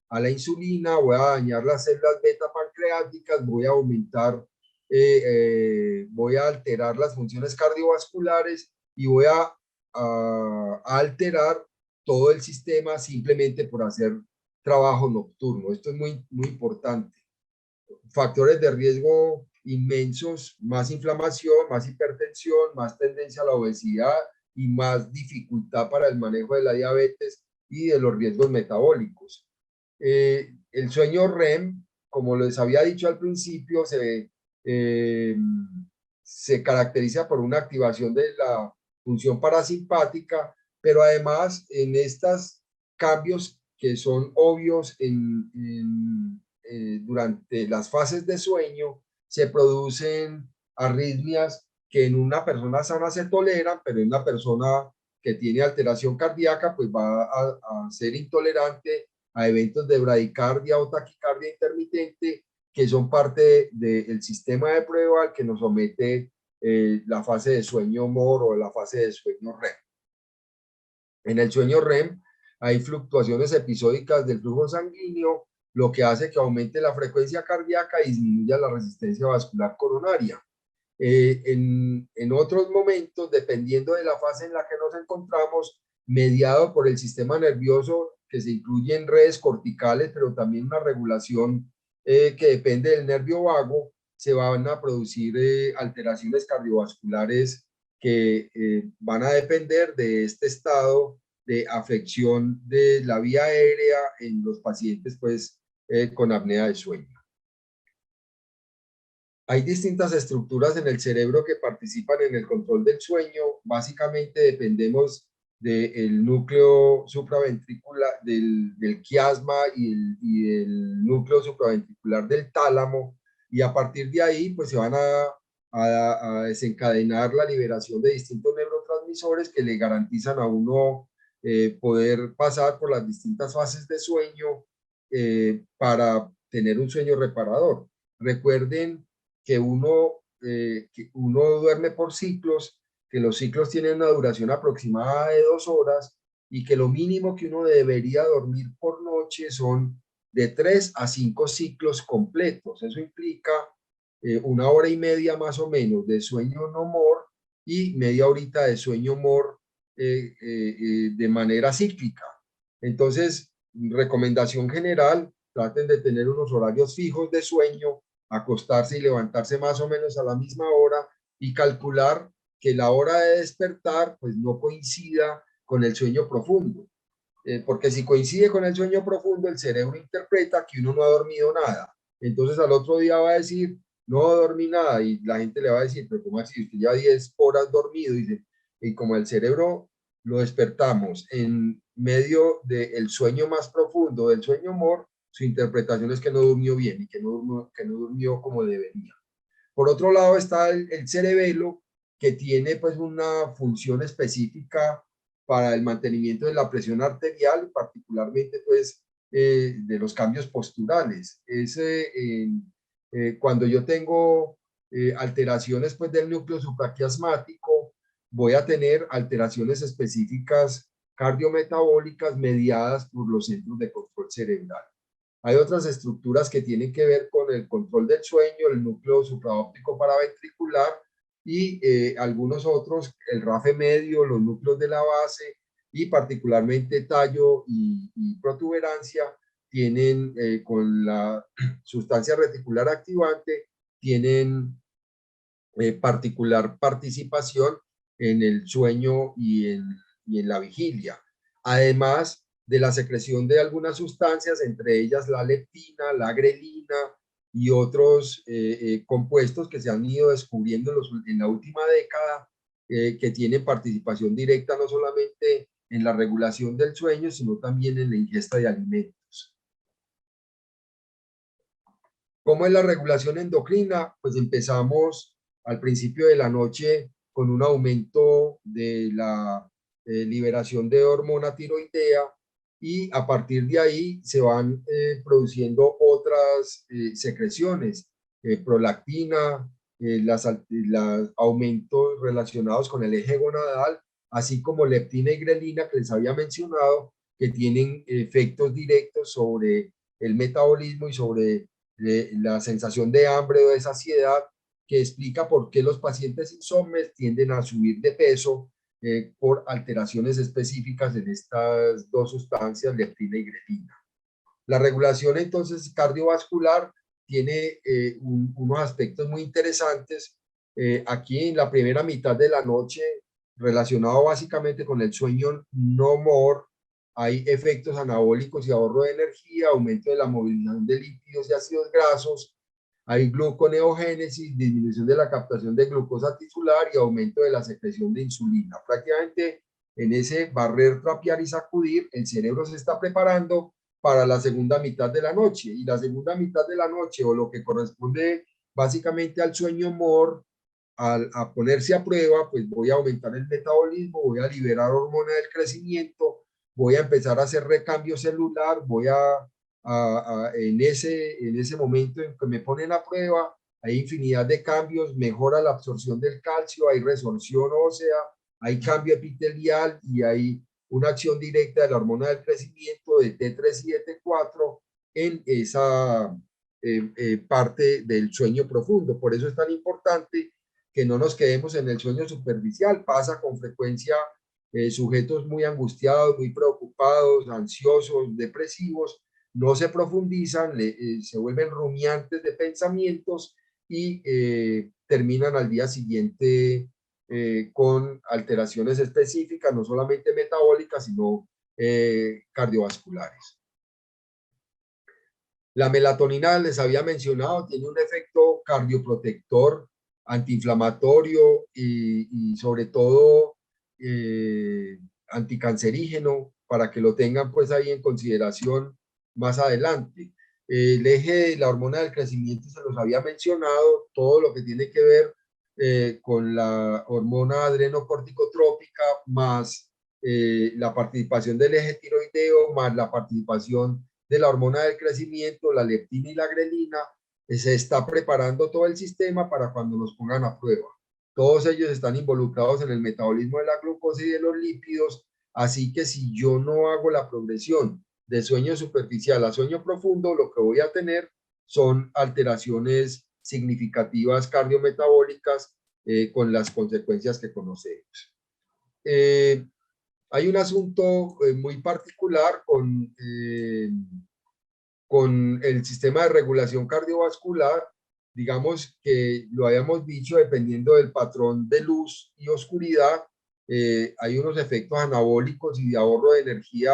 Speaker 2: a la insulina, voy a dañar las células beta pancreáticas, voy a aumentar, voy a alterar las funciones cardiovasculares y voy a alterar todo el sistema simplemente por hacer trabajo nocturno. Esto es muy, muy importante. Factores de riesgo inmensos: más inflamación, más hipertensión, más tendencia a la obesidad y más dificultad para el manejo de la diabetes y de los riesgos metabólicos. El sueño REM, como les había dicho al principio, se caracteriza por una activación de la función parasimpática, pero además en estos cambios que son obvios durante las fases de sueño, se producen arritmias que en una persona sana se toleran, pero en una persona que tiene alteración cardíaca, pues va a ser intolerante a eventos de bradicardia o taquicardia intermitente, que son parte del sistema de prueba al que nos somete la fase de sueño MOR o la fase de sueño REM. En el sueño REM hay fluctuaciones episódicas del flujo sanguíneo, lo que hace que aumente la frecuencia cardíaca y disminuya la resistencia vascular coronaria. En otros momentos, dependiendo de la fase en la que nos encontramos, mediado por el sistema nervioso, que se incluye en redes corticales, pero también una regulación que depende del nervio vago, se van a producir alteraciones cardiovasculares que van a depender de este estado de afección de la vía aérea en los pacientes pues, con apnea de sueño. Hay distintas estructuras en el cerebro que participan en el control del sueño. Básicamente dependemos del núcleo supraventricular, del quiasma y del núcleo supraventricular del tálamo, y a partir de ahí pues se van a desencadenar la liberación de distintos neurotransmisores que le garantizan a uno poder pasar por las distintas fases de sueño para tener un sueño reparador. Recuerden que uno duerme por ciclos, que los ciclos tienen una duración aproximada de 2 horas y que lo mínimo que uno debería dormir por noche son de 3 a 5 ciclos completos. Eso implica 1 hora y media más o menos de sueño no MOR y media horita de sueño MOR de manera cíclica. Entonces, recomendación general: traten de tener unos horarios fijos de sueño, acostarse y levantarse más o menos a la misma hora y calcular que la hora de despertar pues no coincida con el sueño profundo. Porque si coincide con el sueño profundo, el cerebro interpreta que uno no ha dormido nada. Entonces al otro día va a decir, no dormí nada, y la gente le va a decir, pero ¿cómo así? Usted ya 10 horas dormido. Y como el cerebro lo despertamos en medio del sueño más profundo, del sueño MOR, su interpretación es que no durmió bien y que no durmió como debería. Por otro lado está el cerebelo, que tiene pues una función específica para el mantenimiento de la presión arterial, particularmente pues de los cambios posturales. Cuando yo tengo alteraciones pues del núcleo supraquiasmático, voy a tener alteraciones específicas cardiometabólicas mediadas por los centros de control cerebral. Hay otras estructuras que tienen que ver con el control del sueño, el núcleo supraóptico paraventricular y algunos otros, el RAFE medio, los núcleos de la base y particularmente tallo y protuberancia, tienen con la sustancia reticular activante, tienen particular participación en el sueño y en la vigilia. Además de la secreción de algunas sustancias, entre ellas la leptina, la grelina y otros compuestos que se han ido descubriendo en la última década, que tienen participación directa no solamente en la regulación del sueño, sino también en la ingesta de alimentos. ¿Cómo es la regulación endocrina? Pues empezamos al principio de la noche con un aumento de la liberación de hormona tiroidea, y a partir de ahí se van produciendo otras secreciones, prolactina, los aumentos relacionados con el eje gonadal, así como leptina y grelina que les había mencionado, que tienen efectos directos sobre el metabolismo y sobre la sensación de hambre o de saciedad, que explica por qué los pacientes insomnes tienden a subir de peso por alteraciones específicas en estas dos sustancias, leptina y grelina. La regulación entonces cardiovascular tiene unos aspectos muy interesantes. Aquí en la primera mitad de la noche, relacionado básicamente con el sueño no more, hay efectos anabólicos y ahorro de energía, aumento de la movilización de lípidos y ácidos grasos, hay gluconeogénesis, disminución de la captación de glucosa tisular y aumento de la secreción de insulina. Prácticamente en ese barrer, trapear y sacudir, el cerebro se está preparando para la segunda mitad de la noche. Y la segunda mitad de la noche, o lo que corresponde básicamente al sueño MOR, a ponerse a prueba, pues voy a aumentar el metabolismo, voy a liberar hormona del crecimiento, voy a empezar a hacer recambio celular, voy en ese momento en que me ponen a prueba, hay infinidad de cambios, mejora la absorción del calcio, hay resorción ósea, hay cambio epitelial y hay una acción directa de la hormona del crecimiento de T3 y de T4 en esa parte del sueño profundo. Por eso es tan importante que no nos quedemos en el sueño superficial. Pasa con frecuencia sujetos muy angustiados, muy preocupados, ansiosos, depresivos, no se profundizan, se vuelven rumiantes de pensamientos y terminan al día siguiente con alteraciones específicas, no solamente metabólicas, sino cardiovasculares. La melatonina, les había mencionado, tiene un efecto cardioprotector, antiinflamatorio y sobre todo anticancerígeno, para que lo tengan pues ahí en consideración más adelante. El eje de la hormona del crecimiento se los había mencionado, todo lo que tiene que ver con la hormona adrenocorticotrópica, más la participación del eje tiroideo, más la participación de la hormona del crecimiento, la leptina y la grelina, se está preparando todo el sistema para cuando nos pongan a prueba. Todos ellos están involucrados en el metabolismo de la glucosa y de los lípidos, así que si yo no hago la progresión de sueño superficial a sueño profundo, lo que voy a tener son alteraciones significativas cardiometabólicas con las consecuencias que conocemos. Hay un asunto muy particular con el sistema de regulación cardiovascular, digamos que lo habíamos dicho, dependiendo del patrón de luz y oscuridad, hay unos efectos anabólicos y de ahorro de energía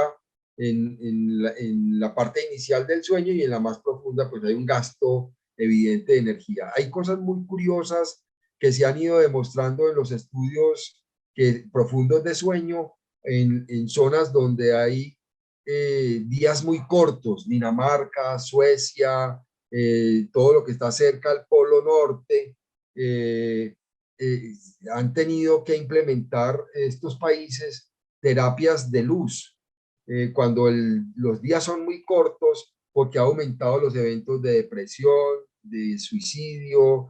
Speaker 2: en la parte inicial del sueño, y en la más profunda pues hay un gasto evidente de energía. Hay cosas muy curiosas que se han ido demostrando en los estudios profundos de sueño en zonas donde hay días muy cortos, Dinamarca, Suecia, todo lo que está cerca al Polo Norte, han tenido que implementar estos países terapias de luz cuando los días son muy cortos, porque ha aumentado los eventos de depresión, de suicidio,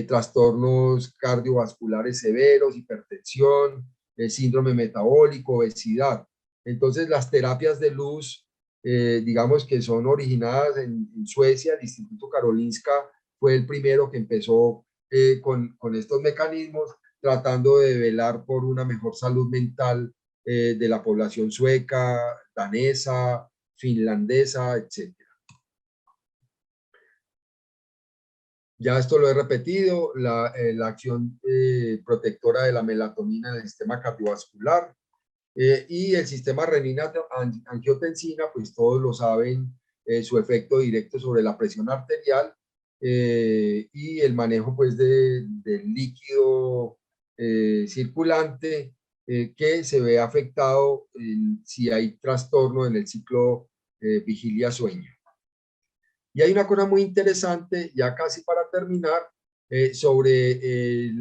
Speaker 2: trastornos cardiovasculares severos, hipertensión, síndrome metabólico, obesidad. Entonces, las terapias de luz, digamos que son originadas en Suecia. El Instituto Karolinska fue el primero que empezó con estos mecanismos, tratando de velar por una mejor salud mental de la población sueca, danesa, finlandesa, etc. Ya esto lo he repetido, la acción protectora de la melatonina en el sistema cardiovascular. Y el sistema renina-angiotensina, pues todos lo saben, su efecto directo sobre la presión arterial y el manejo pues del líquido circulante, que se ve afectado si hay trastorno en el ciclo vigilia-sueño. Y hay una cosa muy interesante, ya casi para terminar, sobre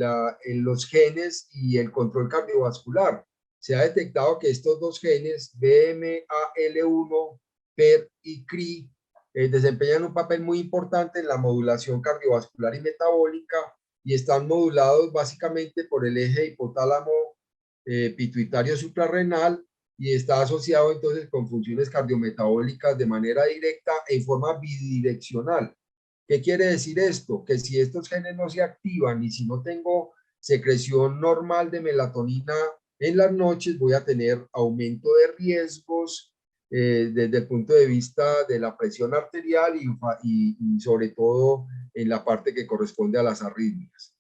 Speaker 2: los genes y el control cardiovascular. Se ha detectado que estos dos genes, BMAL1, PER y CRI, desempeñan un papel muy importante en la modulación cardiovascular y metabólica y están modulados básicamente por el eje hipotálamo pituitario suprarrenal y está asociado entonces con funciones cardiometabólicas de manera directa en forma bidireccional. ¿Qué quiere decir esto? Que si estos genes no se activan y si no tengo secreción normal de melatonina en las noches, voy a tener aumento de riesgos desde el punto de vista de la presión arterial y sobre todo en la parte que corresponde a las arritmias.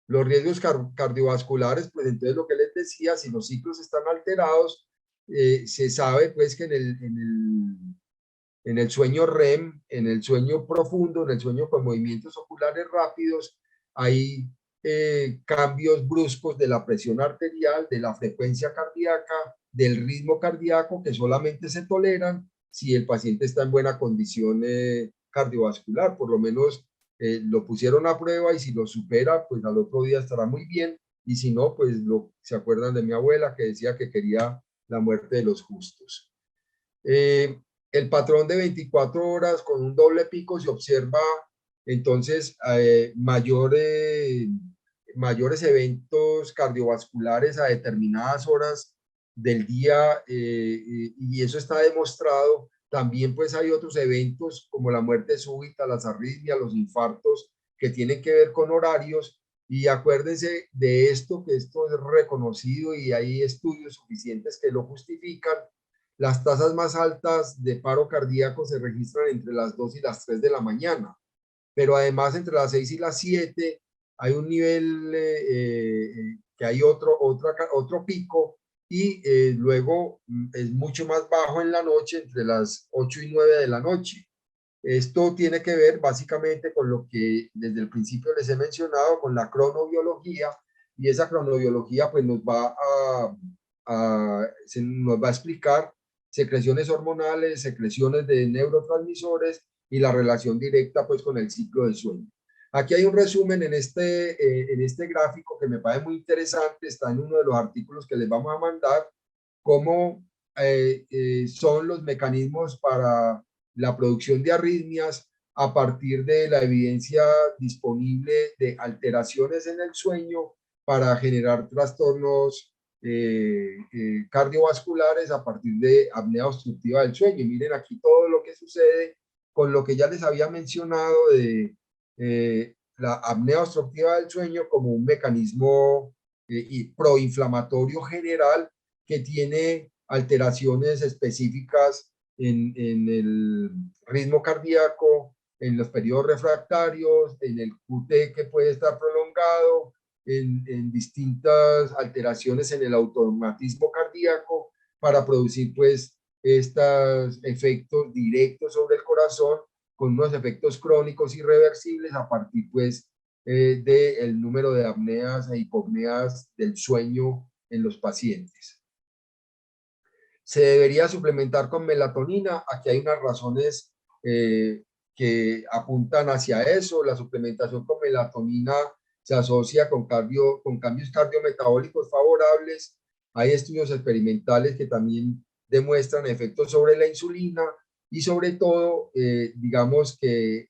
Speaker 2: Los riesgos cardiovasculares, pues entonces lo que les decía, si los ciclos están alterados, se sabe pues que en el sueño REM, en el sueño profundo, en el sueño con movimientos oculares rápidos, hay cambios bruscos de la presión arterial, de la frecuencia cardíaca, del ritmo cardíaco que solamente se toleran si el paciente está en buena condición cardiovascular, por lo menos lo pusieron a prueba y si lo supera, pues al otro día estará muy bien y si no, pues se acuerdan de mi abuela que decía que quería la muerte de los justos. El patrón de 24 horas con un doble pico se observa entonces mayores eventos cardiovasculares a determinadas horas del día y eso está demostrado. También pues hay otros eventos como la muerte súbita, las arritmias, los infartos que tienen que ver con horarios y acuérdense de esto, que esto es reconocido y hay estudios suficientes que lo justifican. Las tasas más altas de paro cardíaco se registran entre las 2 y las 3 de la mañana, pero además entre las 6 y las 7 hay un nivel que hay otro pico y luego es mucho más bajo en la noche, entre las 8 y 9 de la noche. Esto tiene que ver básicamente con lo que desde el principio les he mencionado, con la cronobiología, y esa cronobiología pues nos va a explicar secreciones hormonales, secreciones de neurotransmisores y la relación directa pues con el ciclo del sueño. Aquí hay un resumen en este gráfico que me parece muy interesante, está en uno de los artículos que les vamos a mandar, cómo son los mecanismos para la producción de arritmias a partir de la evidencia disponible de alteraciones en el sueño para generar trastornos cardiovasculares a partir de apnea obstructiva del sueño. Y miren aquí todo lo que sucede con lo que ya les había mencionado de la apnea obstructiva del sueño como un mecanismo proinflamatorio general que tiene alteraciones específicas en el ritmo cardíaco, en los periodos refractarios, en el QT que puede estar prolongado, en distintas alteraciones en el automatismo cardíaco para producir pues estos efectos directos sobre el corazón con unos efectos crónicos irreversibles a partir pues del número de apneas e hipopneas del sueño en los pacientes. Se debería suplementar con melatonina. Aquí hay unas razones que apuntan hacia eso. La suplementación con melatonina se asocia con cambios cardiometabólicos favorables. Hay estudios experimentales que también demuestran efectos sobre la insulina y sobre todo, digamos que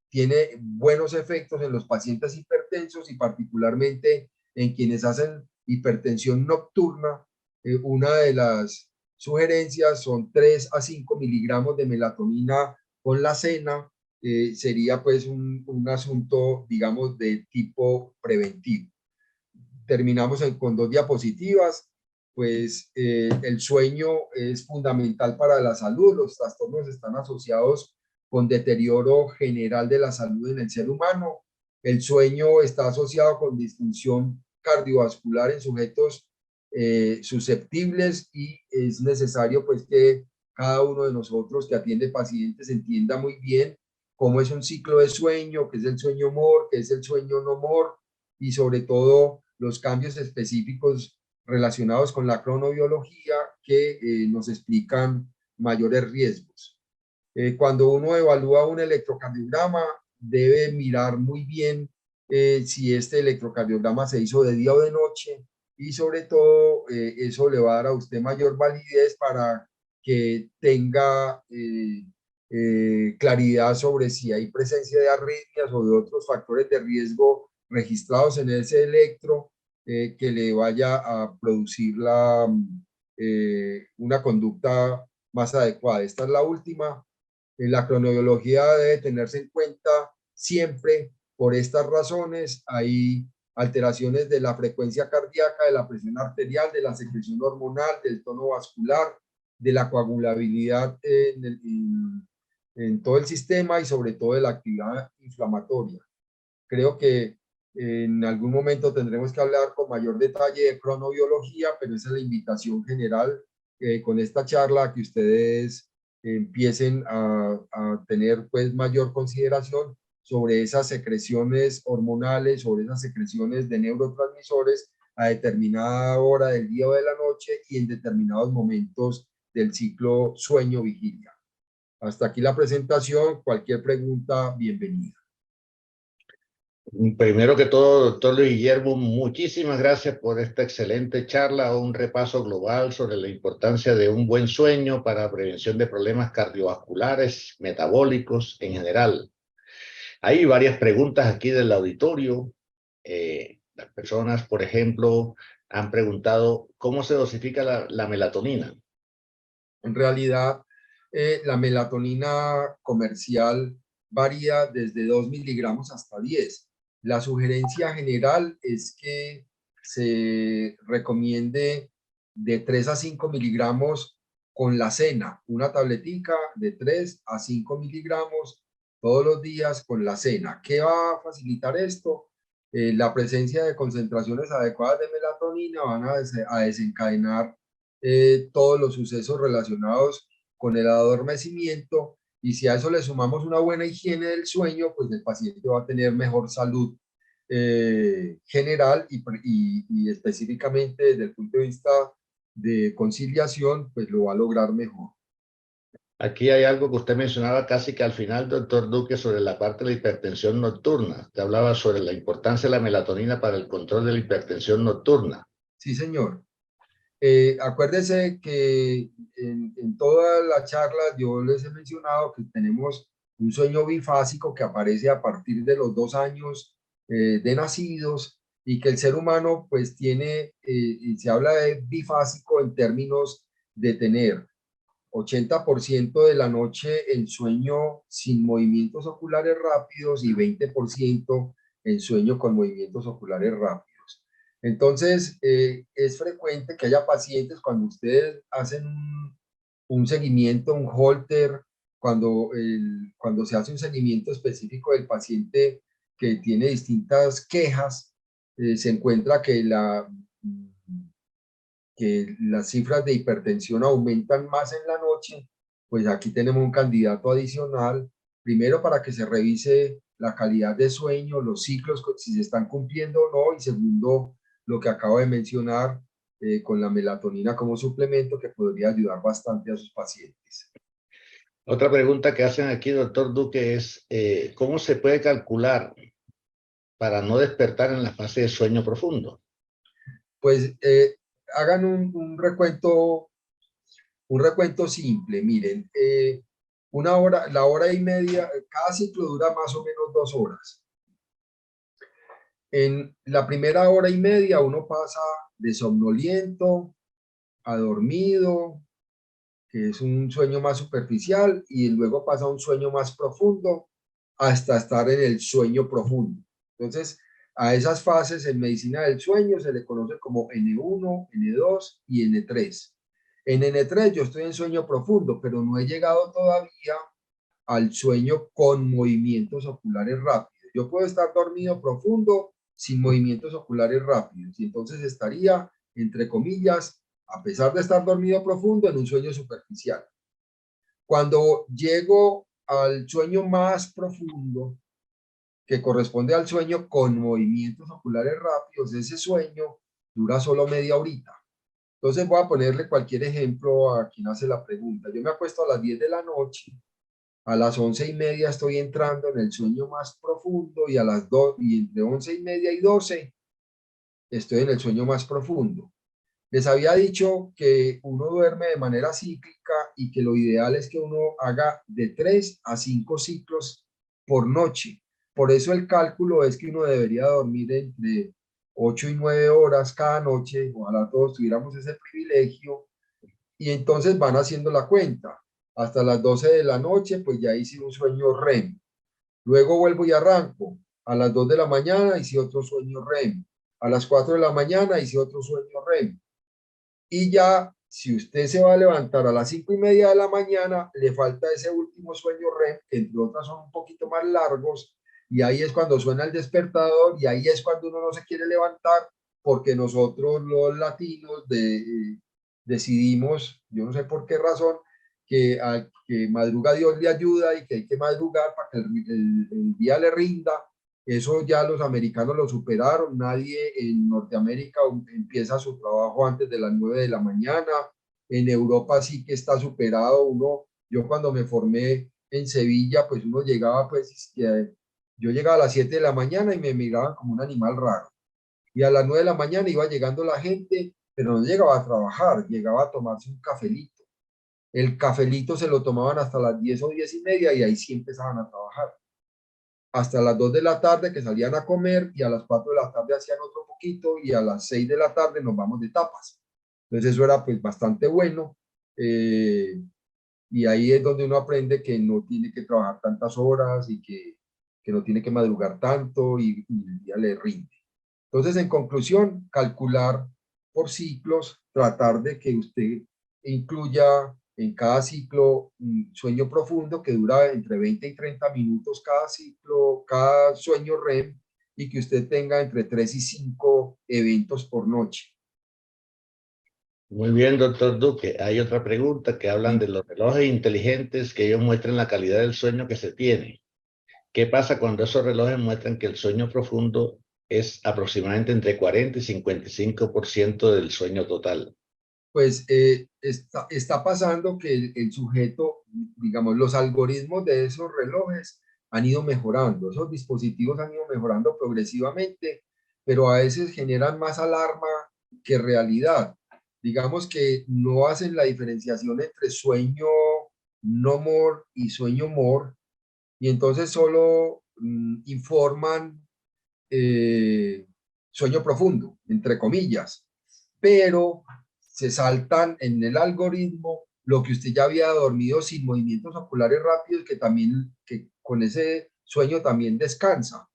Speaker 2: tiene buenos efectos en los pacientes hipertensos y particularmente en quienes hacen hipertensión nocturna. Una de las sugerencias son 3 a 5 miligramos de melatonina con la cena. Sería pues un asunto, digamos, de tipo preventivo. Terminamos con 2 diapositivas. Pues el sueño es fundamental para la salud. Los trastornos están asociados con deterioro general de la salud en el ser humano. El sueño está asociado con disfunción cardiovascular en sujetos susceptibles y es necesario pues que cada uno de nosotros que atiende pacientes entienda muy bien cómo es un ciclo de sueño, qué es el sueño MOR, qué es el sueño no MOR, y sobre todo los cambios específicos relacionados con la cronobiología que nos explican mayores riesgos. Cuando uno evalúa un electrocardiograma, debe mirar muy bien si este electrocardiograma se hizo de día o de noche, y sobre todo eso le va a dar a usted mayor validez para que tenga claridad sobre si hay presencia de arritmias o de otros factores de riesgo registrados en ese electro que le vaya a producir una conducta más adecuada. Esta es la última. La cronobiología debe tenerse en cuenta siempre por estas razones. Hay alteraciones de la frecuencia cardíaca, de la presión arterial, de la secreción hormonal, del tono vascular, de la coagulabilidad en todo el sistema y sobre todo de la actividad inflamatoria. Creo que en algún momento tendremos que hablar con mayor detalle de cronobiología, pero esa es la invitación general con esta charla, que ustedes empiecen a tener pues mayor consideración sobre esas secreciones hormonales, sobre esas secreciones de neurotransmisores a determinada hora del día o de la noche y en determinados momentos del ciclo sueño-vigilia. Hasta aquí la presentación. Cualquier pregunta, bienvenida.
Speaker 1: Primero que todo, doctor Luis Guillermo, muchísimas gracias por esta excelente charla, un repaso global sobre la importancia de un buen sueño para prevención de problemas cardiovasculares, metabólicos en general. Hay varias preguntas aquí del auditorio. Las personas, por ejemplo, han preguntado cómo se dosifica la melatonina.
Speaker 2: En realidad, la melatonina comercial varía desde 2 miligramos hasta 10. La sugerencia general es que se recomiende de 3 a 5 miligramos con la cena, una tabletica de 3 a 5 miligramos todos los días con la cena. ¿Qué va a facilitar esto? La presencia de concentraciones adecuadas de melatonina van a desencadenar todos los sucesos relacionados con el adormecimiento, y si a eso le sumamos una buena higiene del sueño, pues el paciente va a tener mejor salud general y específicamente desde el punto de vista de conciliación, pues lo va a lograr mejor.
Speaker 1: Aquí hay algo que usted mencionaba casi que al final, doctor Duque, sobre la parte de la hipertensión nocturna. Usted hablaba sobre la importancia de la melatonina para el control de la hipertensión nocturna.
Speaker 2: Sí, señor. Acuérdese que en toda la charla yo les he mencionado que tenemos un sueño bifásico que aparece a partir de los 2 años de nacidos, y que el ser humano pues tiene, y se habla de bifásico en términos de tener 80% de la noche en sueño sin movimientos oculares rápidos y 20% en sueño con movimientos oculares rápidos. Entonces, es frecuente que haya pacientes cuando ustedes hacen un seguimiento, un holter, cuando se hace un seguimiento específico del paciente que tiene distintas quejas, se encuentra que las cifras de hipertensión aumentan más en la noche. Pues aquí tenemos un candidato adicional, primero para que se revise la calidad de sueño, los ciclos, si se están cumpliendo o no, y segundo, lo que acabo de mencionar con la melatonina como suplemento, que podría ayudar bastante a sus pacientes.
Speaker 1: Otra pregunta que hacen aquí, doctor Duque, es ¿cómo se puede calcular para no despertar en la fase de sueño profundo?
Speaker 2: Pues hagan un recuento simple. Miren, la hora y media, cada ciclo dura más o menos 2 horas. En la primera hora y media uno pasa de somnoliento a dormido, que es un sueño más superficial, y luego pasa a un sueño más profundo hasta estar en el sueño profundo. Entonces, a esas fases en medicina del sueño se le conoce como N1, N2 y N3. En N3 yo estoy en sueño profundo, pero no he llegado todavía al sueño con movimientos oculares rápidos. Yo puedo estar dormido profundo sin movimientos oculares rápidos, y entonces estaría, entre comillas, a pesar de estar dormido profundo, en un sueño superficial. Cuando llego al sueño más profundo, que corresponde al sueño con movimientos oculares rápidos, ese sueño dura solo media horita. Entonces voy a ponerle cualquier ejemplo a quien hace la pregunta. Yo me acuesto a las 10 de la noche, a las 11:30 estoy entrando en el sueño más profundo y a las 2, y entre 11:30 y 12 estoy en el sueño más profundo. Les había dicho que uno duerme de manera cíclica y que lo ideal es que uno haga de 3 a 5 ciclos por noche. Por eso el cálculo es que uno debería dormir entre 8 y 9 horas cada noche. Ojalá todos tuviéramos ese privilegio. Y entonces van haciendo la cuenta. Hasta las 12 de la noche, pues ya hice un sueño REM. Luego vuelvo y arranco. A las 2 de la mañana hice otro sueño REM. A las 4 de la mañana hice otro sueño REM. Y ya, si usted se va a levantar a las 5:30 de la mañana, le falta ese último sueño REM, que entre otras son un poquito más largos, y ahí es cuando suena el despertador, y ahí es cuando uno no se quiere levantar, porque nosotros los latinos decidimos, yo no sé por qué razón, que madruga Dios le ayuda y que hay que madrugar para que el día le rinda. Eso ya los americanos lo superaron. Nadie en Norteamérica empieza su trabajo antes de las 9 de la mañana. En Europa sí que está superado. Yo cuando me formé en Sevilla, pues uno llegaba, yo llegaba a las 7 de la mañana y me miraban como un animal raro. Y a las 9 de la mañana iba llegando la gente, pero no llegaba a trabajar, llegaba a tomarse un cafelito. El cafelito se lo tomaban hasta las 10 o 10:30 y ahí sí empezaban a trabajar hasta las 2 de la tarde que salían a comer y a las 4 de la tarde hacían otro poquito y a las 6 de la tarde nos vamos de tapas. Entonces eso era pues bastante bueno y ahí es donde uno aprende que no tiene que trabajar tantas horas y que no tiene que madrugar tanto y el día le rinde. Entonces, en conclusión, calcular por ciclos, tratar de que usted incluya en cada ciclo un sueño profundo que dura entre 20 y 30 minutos cada ciclo, cada sueño REM, y que usted tenga entre 3 y 5 eventos por noche.
Speaker 1: Muy bien, doctor Duque. Hay otra pregunta que hablan de
Speaker 2: Sí.
Speaker 1: los relojes inteligentes que ellos muestran la calidad del sueño que se tiene. ¿Qué pasa cuando esos relojes muestran que el sueño profundo es aproximadamente entre 40 y 55% del sueño total?
Speaker 2: Pues está pasando que el sujeto, digamos, los algoritmos de esos relojes han ido mejorando, esos dispositivos han ido mejorando progresivamente, pero a veces generan más alarma que realidad. Digamos que no hacen la diferenciación entre sueño no more y sueño more, y entonces solo informan sueño profundo, entre comillas, pero se saltan en el algoritmo lo que usted ya había dormido sin movimientos oculares rápidos, que con ese sueño también descansa.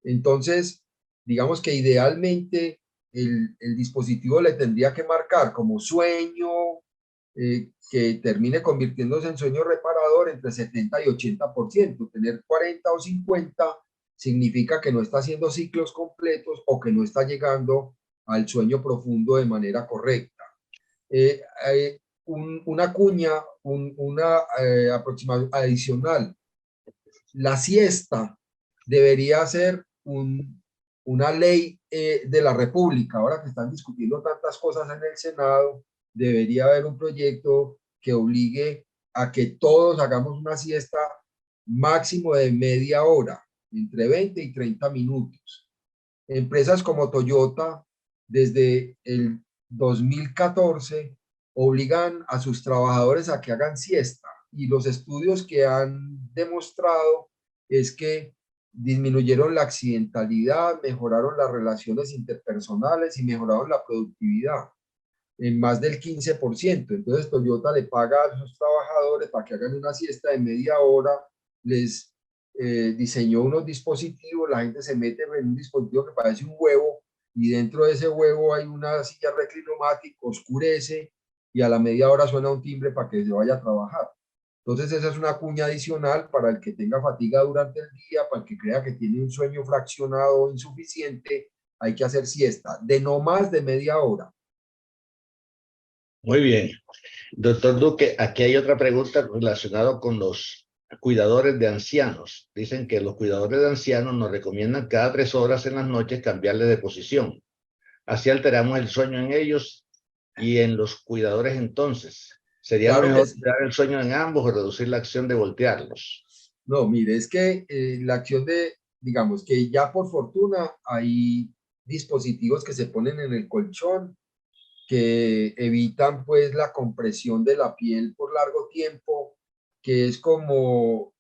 Speaker 2: Entonces, digamos que idealmente el dispositivo le tendría que marcar como sueño que termine convirtiéndose en sueño reparador entre 70 y 80%. Tener 40 o 50 significa que no está haciendo ciclos completos o que no está llegando al sueño profundo de manera correcta. Una cuña, una aproximación adicional. La siesta debería ser una ley de la República. Ahora que están discutiendo tantas cosas en el Senado, debería haber un proyecto que obligue a que todos hagamos una siesta máximo de media hora, entre 20 y 30 minutos. Empresas como Toyota, desde el 2014, obligan a sus trabajadores a que hagan siesta y los estudios que han demostrado es que disminuyeron la accidentalidad, mejoraron las relaciones interpersonales y mejoraron la productividad en más del 15%. Entonces Toyota le paga a sus trabajadores para que hagan una siesta de media hora, les diseñó unos dispositivos, la gente se mete en un dispositivo que parece un huevo y dentro de ese huevo hay una silla reclinomática, oscurece y a la media hora suena un timbre para que se vaya a trabajar. Entonces esa es una cuña adicional para el que tenga fatiga durante el día, para el que crea que tiene un sueño fraccionado o insuficiente, hay que hacer siesta de no más de media hora.
Speaker 1: Muy bien. Doctor Duque, aquí hay otra pregunta relacionada con los cuidadores de ancianos. Dicen que los cuidadores de ancianos nos recomiendan cada 3 horas en las noches cambiarle de posición. Así alteramos el sueño en ellos y en los cuidadores entonces. ¿Sería
Speaker 2: Claro que
Speaker 1: mejor
Speaker 2: sí.
Speaker 1: dar el sueño en ambos o reducir la acción de voltearlos?
Speaker 2: No, mire, es que la acción de, digamos que ya por fortuna hay dispositivos que se ponen en el colchón que evitan pues la compresión de la piel por largo tiempo, que es como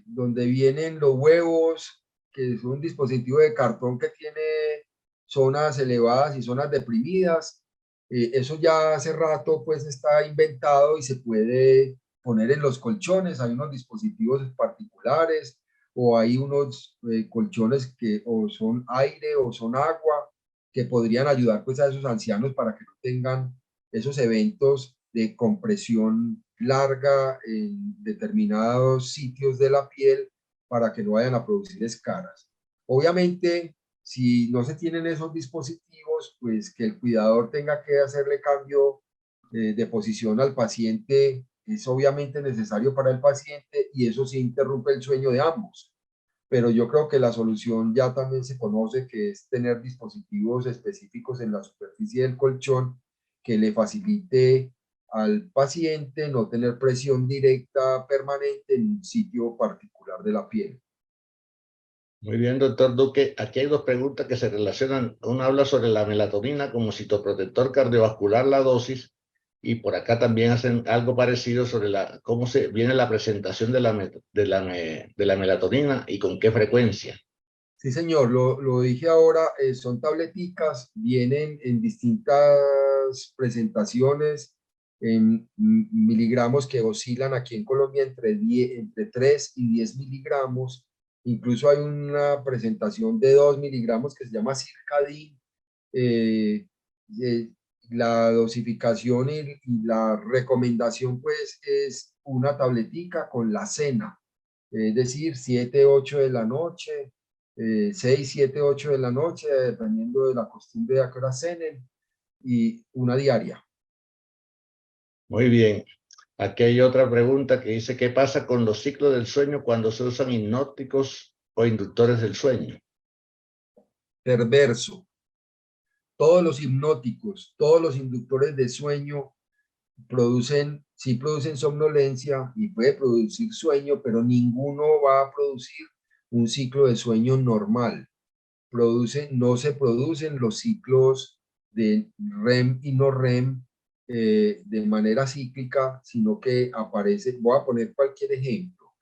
Speaker 2: donde vienen los huevos, que es un dispositivo de cartón que tiene zonas elevadas y zonas deprimidas. Eso ya hace rato pues está inventado y se puede poner en los colchones. Hay unos dispositivos particulares o hay unos colchones que o son aire o son agua que podrían ayudar pues a esos ancianos para que no tengan esos eventos de compresión larga en determinados sitios de la piel para que no vayan a producir escaras. Obviamente, si no se tienen esos dispositivos, pues que el cuidador tenga que hacerle cambio de posición al paciente es obviamente necesario para el paciente y eso sí interrumpe el sueño de ambos. Pero yo creo que la solución ya también se conoce, que es tener dispositivos específicos en la superficie del colchón que le facilite al paciente no tener presión directa permanente en un sitio particular de la piel.
Speaker 1: Muy bien, doctor Duque. Aquí hay dos preguntas que se relacionan. Una habla sobre la melatonina como citoprotector cardiovascular, la dosis, y por acá también hacen algo parecido sobre cómo se viene la presentación de la melatonina y con qué frecuencia.
Speaker 2: Sí, señor, lo dije ahora, son tableticas, vienen en distintas presentaciones, en miligramos que oscilan aquí en Colombia entre 3 y 10 miligramos. Incluso hay una presentación de 2 miligramos que se llama Circadin. Eh, eh, la dosificación y la recomendación pues es una tabletica con la cena, es decir, 7 8 de la noche, 6 7 8 de la noche, dependiendo de la costumbre de a qué hora cenen, y una diaria.
Speaker 1: Muy bien. Aquí hay otra pregunta que dice, ¿qué pasa con los ciclos del sueño cuando se usan hipnóticos o inductores del sueño?
Speaker 2: Perverso. Todos los hipnóticos, todos los inductores de sueño sí producen somnolencia y puede producir sueño, pero ninguno va a producir un ciclo de sueño normal. No se producen los ciclos de REM y no REM de manera cíclica, sino que aparece, voy a poner cualquier ejemplo,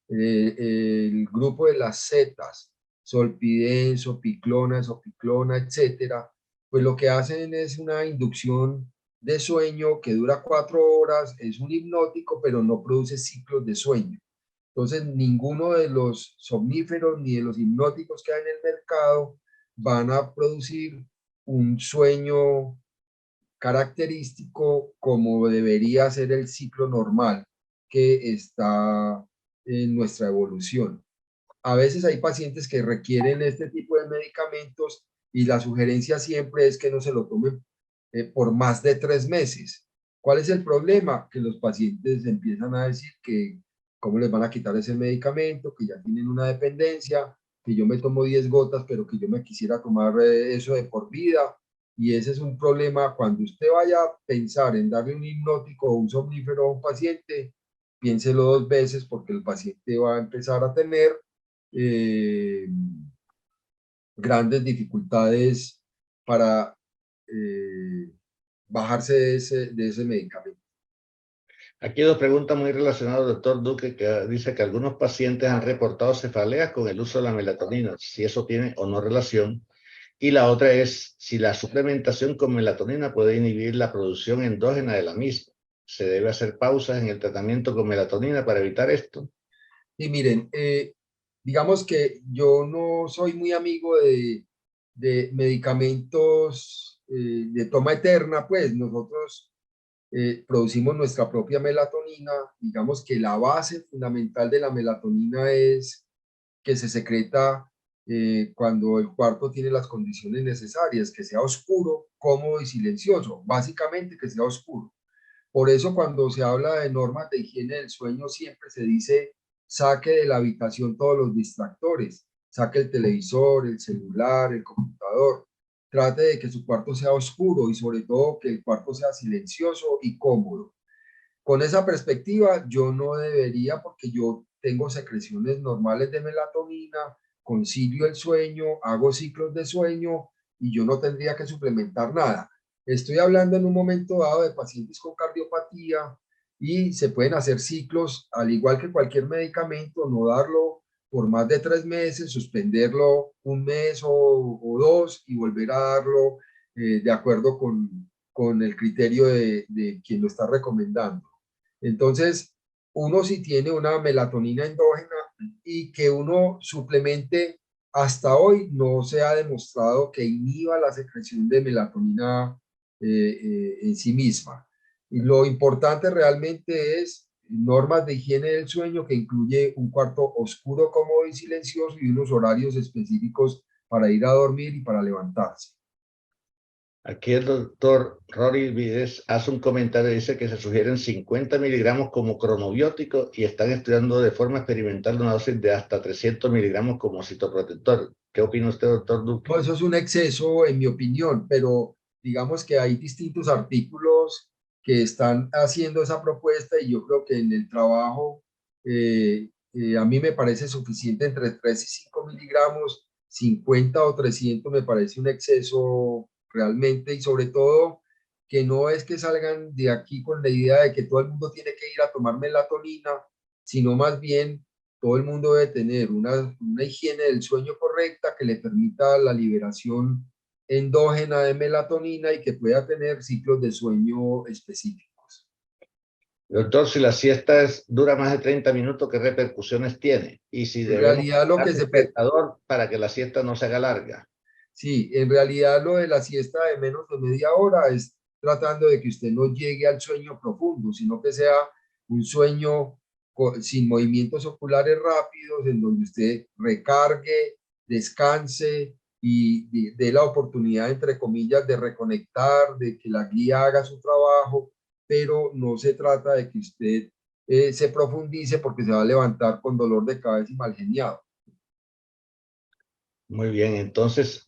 Speaker 2: el grupo de las setas, solpidem, sopiclona, sopiclona, etcétera, pues lo que hacen es una inducción de sueño que dura 4 horas, es un hipnótico, pero no produce ciclos de sueño. Entonces, ninguno de los somníferos ni de los hipnóticos que hay en el mercado van a producir un sueño característico como debería ser el ciclo normal que está en nuestra evolución. A veces hay pacientes que requieren este tipo de medicamentos y la sugerencia siempre es que no se lo tomen por más de 3 meses. ¿Cuál es el problema? Que los pacientes empiezan a decir que cómo les van a quitar ese medicamento, que ya tienen una dependencia, que yo me tomo 10 gotas, pero que yo me quisiera tomar eso de por vida. Y ese es un problema cuando usted vaya a pensar en darle un hipnótico o un somnífero a un paciente, piénselo 2 veces porque el paciente va a empezar a tener eh, grandes dificultades para eh, bajarse de ese medicamento.
Speaker 1: Aquí hay dos preguntas muy relacionadas, doctor Duque, que dice que algunos pacientes han reportado cefaleas con el uso de la melatonina, si eso tiene o no relación. Y la otra es si la suplementación con melatonina puede inhibir la producción endógena de la misma. ¿Se debe hacer pausas en el tratamiento con melatonina para evitar esto?
Speaker 2: Y miren, digamos que yo no soy muy amigo de medicamentos de toma eterna, pues nosotros producimos nuestra propia melatonina. Digamos que la base fundamental de la melatonina es que se secreta cuando el cuarto tiene las condiciones necesarias, que sea oscuro, cómodo y silencioso, básicamente que sea oscuro. Por eso cuando se habla de normas de higiene del sueño siempre se dice saque de la habitación todos los distractores, saque el televisor, el celular, el computador, trate de que su cuarto sea oscuro y sobre todo que el cuarto sea silencioso y cómodo. Con esa perspectiva, yo no debería, porque yo tengo secreciones normales de melatonina, concilio el sueño, hago ciclos de sueño y yo no tendría que suplementar nada. Estoy hablando en un momento dado de pacientes con cardiopatía y se pueden hacer ciclos, al igual que cualquier medicamento, no darlo por más de 3 meses, suspenderlo un mes o dos y volver a darlo de acuerdo con el criterio de quien lo está recomendando. Entonces, uno si tiene una melatonina endógena y que uno suplemente, hasta hoy no se ha demostrado que inhiba la secreción de melatonina en sí misma. Y lo importante realmente es normas de higiene del sueño que incluye un cuarto oscuro, cómodo y silencioso y unos horarios específicos para ir a dormir y para levantarse.
Speaker 1: Aquí el doctor Rory Vides hace un comentario, dice que se sugieren 50 miligramos como cronobiótico y están estudiando de forma experimental una dosis de hasta 300 miligramos como citoprotector. ¿Qué opina usted, doctor Duque?
Speaker 2: No, eso es un exceso, en mi opinión, pero digamos que hay distintos artículos que están haciendo esa propuesta y yo creo que en el trabajo a mí me parece suficiente entre 3 y 5 miligramos, 50 o 300 me parece un exceso realmente y sobre todo que no es que salgan de aquí con la idea de que todo el mundo tiene que ir a tomar melatonina, sino más bien todo el mundo debe tener una higiene del sueño correcta que le permita la liberación endógena de melatonina y que pueda tener ciclos de sueño específicos.
Speaker 1: Doctor, si la siesta dura más de 30 minutos, ¿qué repercusiones tiene? Y si
Speaker 2: En
Speaker 1: debemos
Speaker 2: realidad lo
Speaker 1: dar
Speaker 2: que
Speaker 1: despertador para que la siesta no se haga larga.
Speaker 2: sí, en realidad lo de la siesta de menos de media hora es tratando de que usted no llegue al sueño profundo, sino que sea un sueño sin movimientos oculares rápidos, en donde usted recargue, descanse y dé la oportunidad, entre comillas, de reconectar, de que la guía haga su trabajo, pero no se trata de que usted se profundice porque se va a levantar con dolor de cabeza y mal geniado.
Speaker 1: Muy bien, entonces,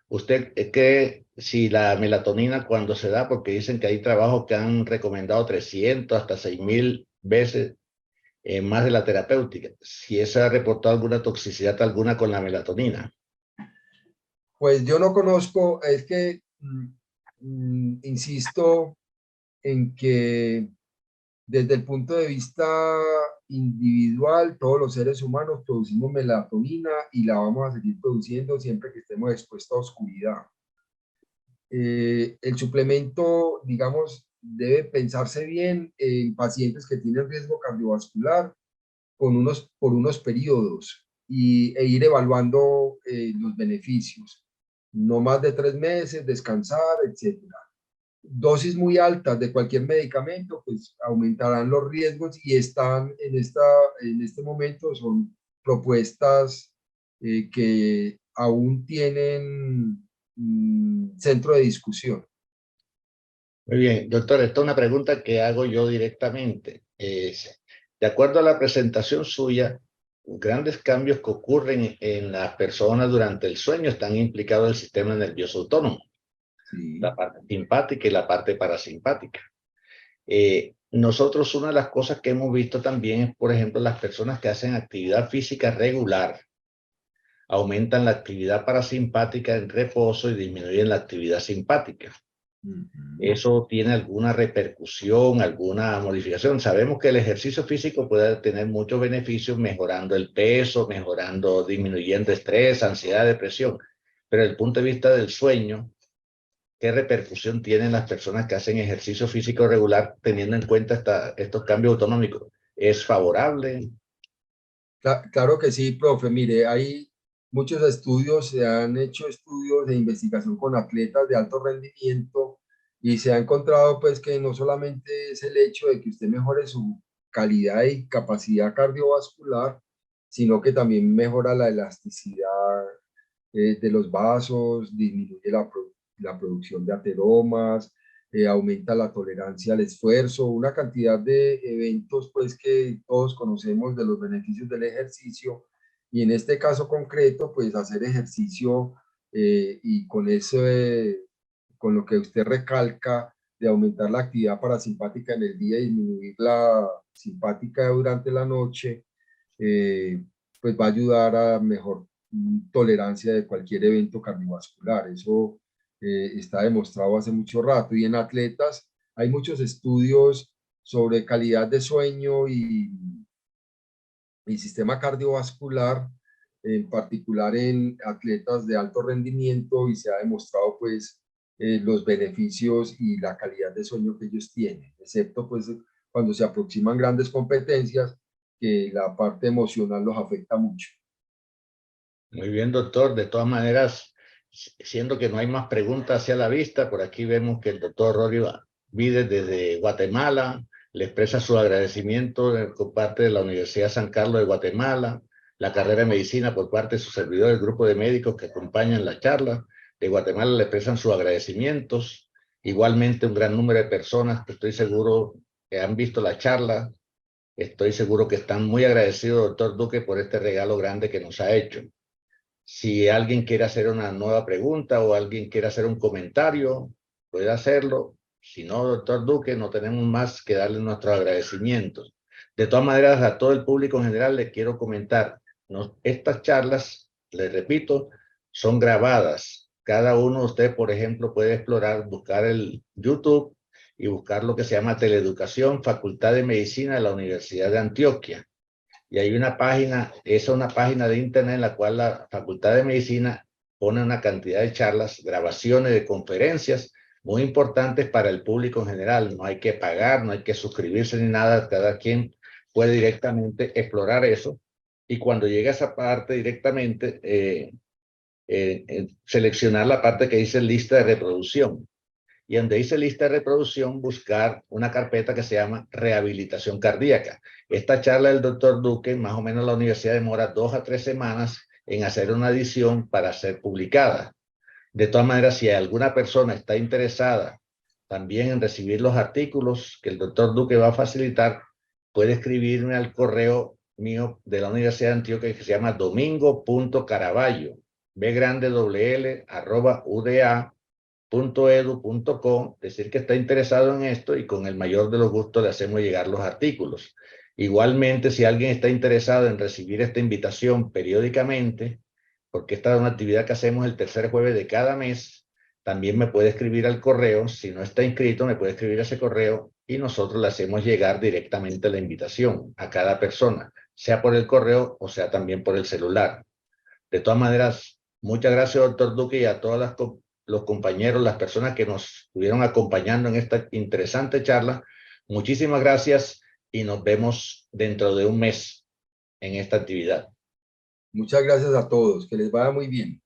Speaker 1: ¿usted cree si la melatonina cuando se da, porque dicen que hay trabajos que han recomendado 300 hasta 6.000 veces más de la terapéutica, si esa ha reportado alguna toxicidad alguna con la melatonina?
Speaker 2: Pues yo no conozco, es que, insisto en que desde el punto de vista individual, todos los seres humanos producimos melatonina y la vamos a seguir produciendo siempre que estemos expuestos a oscuridad. El suplemento, digamos, debe pensarse bien en pacientes que tienen riesgo cardiovascular por unos periodos e ir evaluando los beneficios. No más de 3 meses, descansar, etcétera. Dosis muy altas de cualquier medicamento, pues aumentarán los riesgos y están en este momento son propuestas que aún tienen centro de discusión.
Speaker 1: Muy bien, doctor, esta es una pregunta que hago yo directamente. De acuerdo a la presentación suya, grandes cambios que ocurren en las personas durante el sueño están implicados el sistema nervioso autónomo, la
Speaker 2: Sí.
Speaker 1: parte simpática y la parte parasimpática. Nosotros una de las cosas que hemos visto también es, por ejemplo, las personas que hacen actividad física regular aumentan la actividad parasimpática en reposo y disminuyen la actividad simpática.
Speaker 2: Ujú.
Speaker 1: ¿Eso tiene alguna repercusión, alguna modificación? Sabemos que el ejercicio físico puede tener muchos beneficios mejorando el peso, mejorando, disminuyendo estrés, ansiedad, depresión, pero desde el punto de vista del sueño, ¿qué repercusión tienen las personas que hacen ejercicio físico regular teniendo en cuenta estos cambios autonómicos? ¿Es favorable?
Speaker 2: Claro que sí, profe. Mire, hay muchos estudios, se han hecho estudios de investigación con atletas de alto rendimiento y se ha encontrado pues que no solamente es el hecho de que usted mejore su calidad y capacidad cardiovascular, sino que también mejora la elasticidad de los vasos, disminuye la producción de ateromas, aumenta la tolerancia al esfuerzo, una cantidad de eventos pues que todos conocemos de los beneficios del ejercicio, y en este caso concreto pues hacer ejercicio y con eso, con lo que usted recalca de aumentar la actividad parasimpática en el día y disminuir la simpática durante la noche, pues va a ayudar a mejor tolerancia de cualquier evento cardiovascular. Eso está demostrado hace mucho rato. Y en atletas hay muchos estudios sobre calidad de sueño y sistema cardiovascular, en particular en atletas de alto rendimiento, y se ha demostrado pues los beneficios y la calidad de sueño que ellos tienen, excepto pues cuando se aproximan grandes competencias, que la parte emocional los afecta mucho.
Speaker 1: Muy bien, doctor. De todas maneras, siendo que no hay más preguntas hacia la vista, por aquí vemos que el doctor Rory Vides desde Guatemala le expresa su agradecimiento por parte de la Universidad San Carlos de Guatemala, la carrera de medicina por parte de su servidor, el grupo de médicos que acompañan la charla de Guatemala le expresan sus agradecimientos. Igualmente un gran número de personas que estoy seguro que han visto la charla. Estoy seguro que están muy agradecidos, doctor Duque, por este regalo grande que nos ha hecho. Si alguien quiere hacer una nueva pregunta o alguien quiere hacer un comentario, puede hacerlo. Si no, doctor Duque, no tenemos más que darle nuestros agradecimientos. De todas maneras, a todo el público en general les quiero comentar, estas charlas, les repito, son grabadas. Cada uno de ustedes, por ejemplo, puede explorar, buscar el YouTube y buscar lo que se llama Teleeducación, Facultad de Medicina de la Universidad de Antioquia. Y hay una página, esa es una página de internet en la cual la Facultad de Medicina pone una cantidad de charlas, grabaciones de conferencias muy importantes para el público en general. No hay que pagar, no hay que suscribirse ni nada, cada quien puede directamente explorar eso. Y cuando llega a esa parte directamente, seleccionar la parte que dice lista de reproducción. Y donde dice lista de reproducción, buscar una carpeta que se llama rehabilitación cardíaca. Esta charla del doctor Duque, más o menos la universidad demora 2 a 3 semanas en hacer una edición para ser publicada. De todas maneras, si alguna persona está interesada también en recibir los artículos que el doctor Duque va a facilitar, puede escribirme al correo mío de la Universidad de Antioquia, que se llama domingo.caraballo, bgrandell@uda.edu.com, decir que está interesado en esto y con el mayor de los gustos le hacemos llegar los artículos. Igualmente, si alguien está interesado en recibir esta invitación periódicamente, porque esta es una actividad que hacemos el tercer jueves de cada mes, también me puede escribir al correo. Si no está inscrito, me puede escribir a ese correo y nosotros le hacemos llegar directamente la invitación a cada persona, sea por el correo o sea también por el celular. De todas maneras, muchas gracias, doctor Duque, y a todos los compañeros, las personas que nos estuvieron acompañando en esta interesante charla. Muchísimas gracias y nos vemos dentro de un mes en esta actividad.
Speaker 2: Muchas gracias a todos, que les vaya muy bien.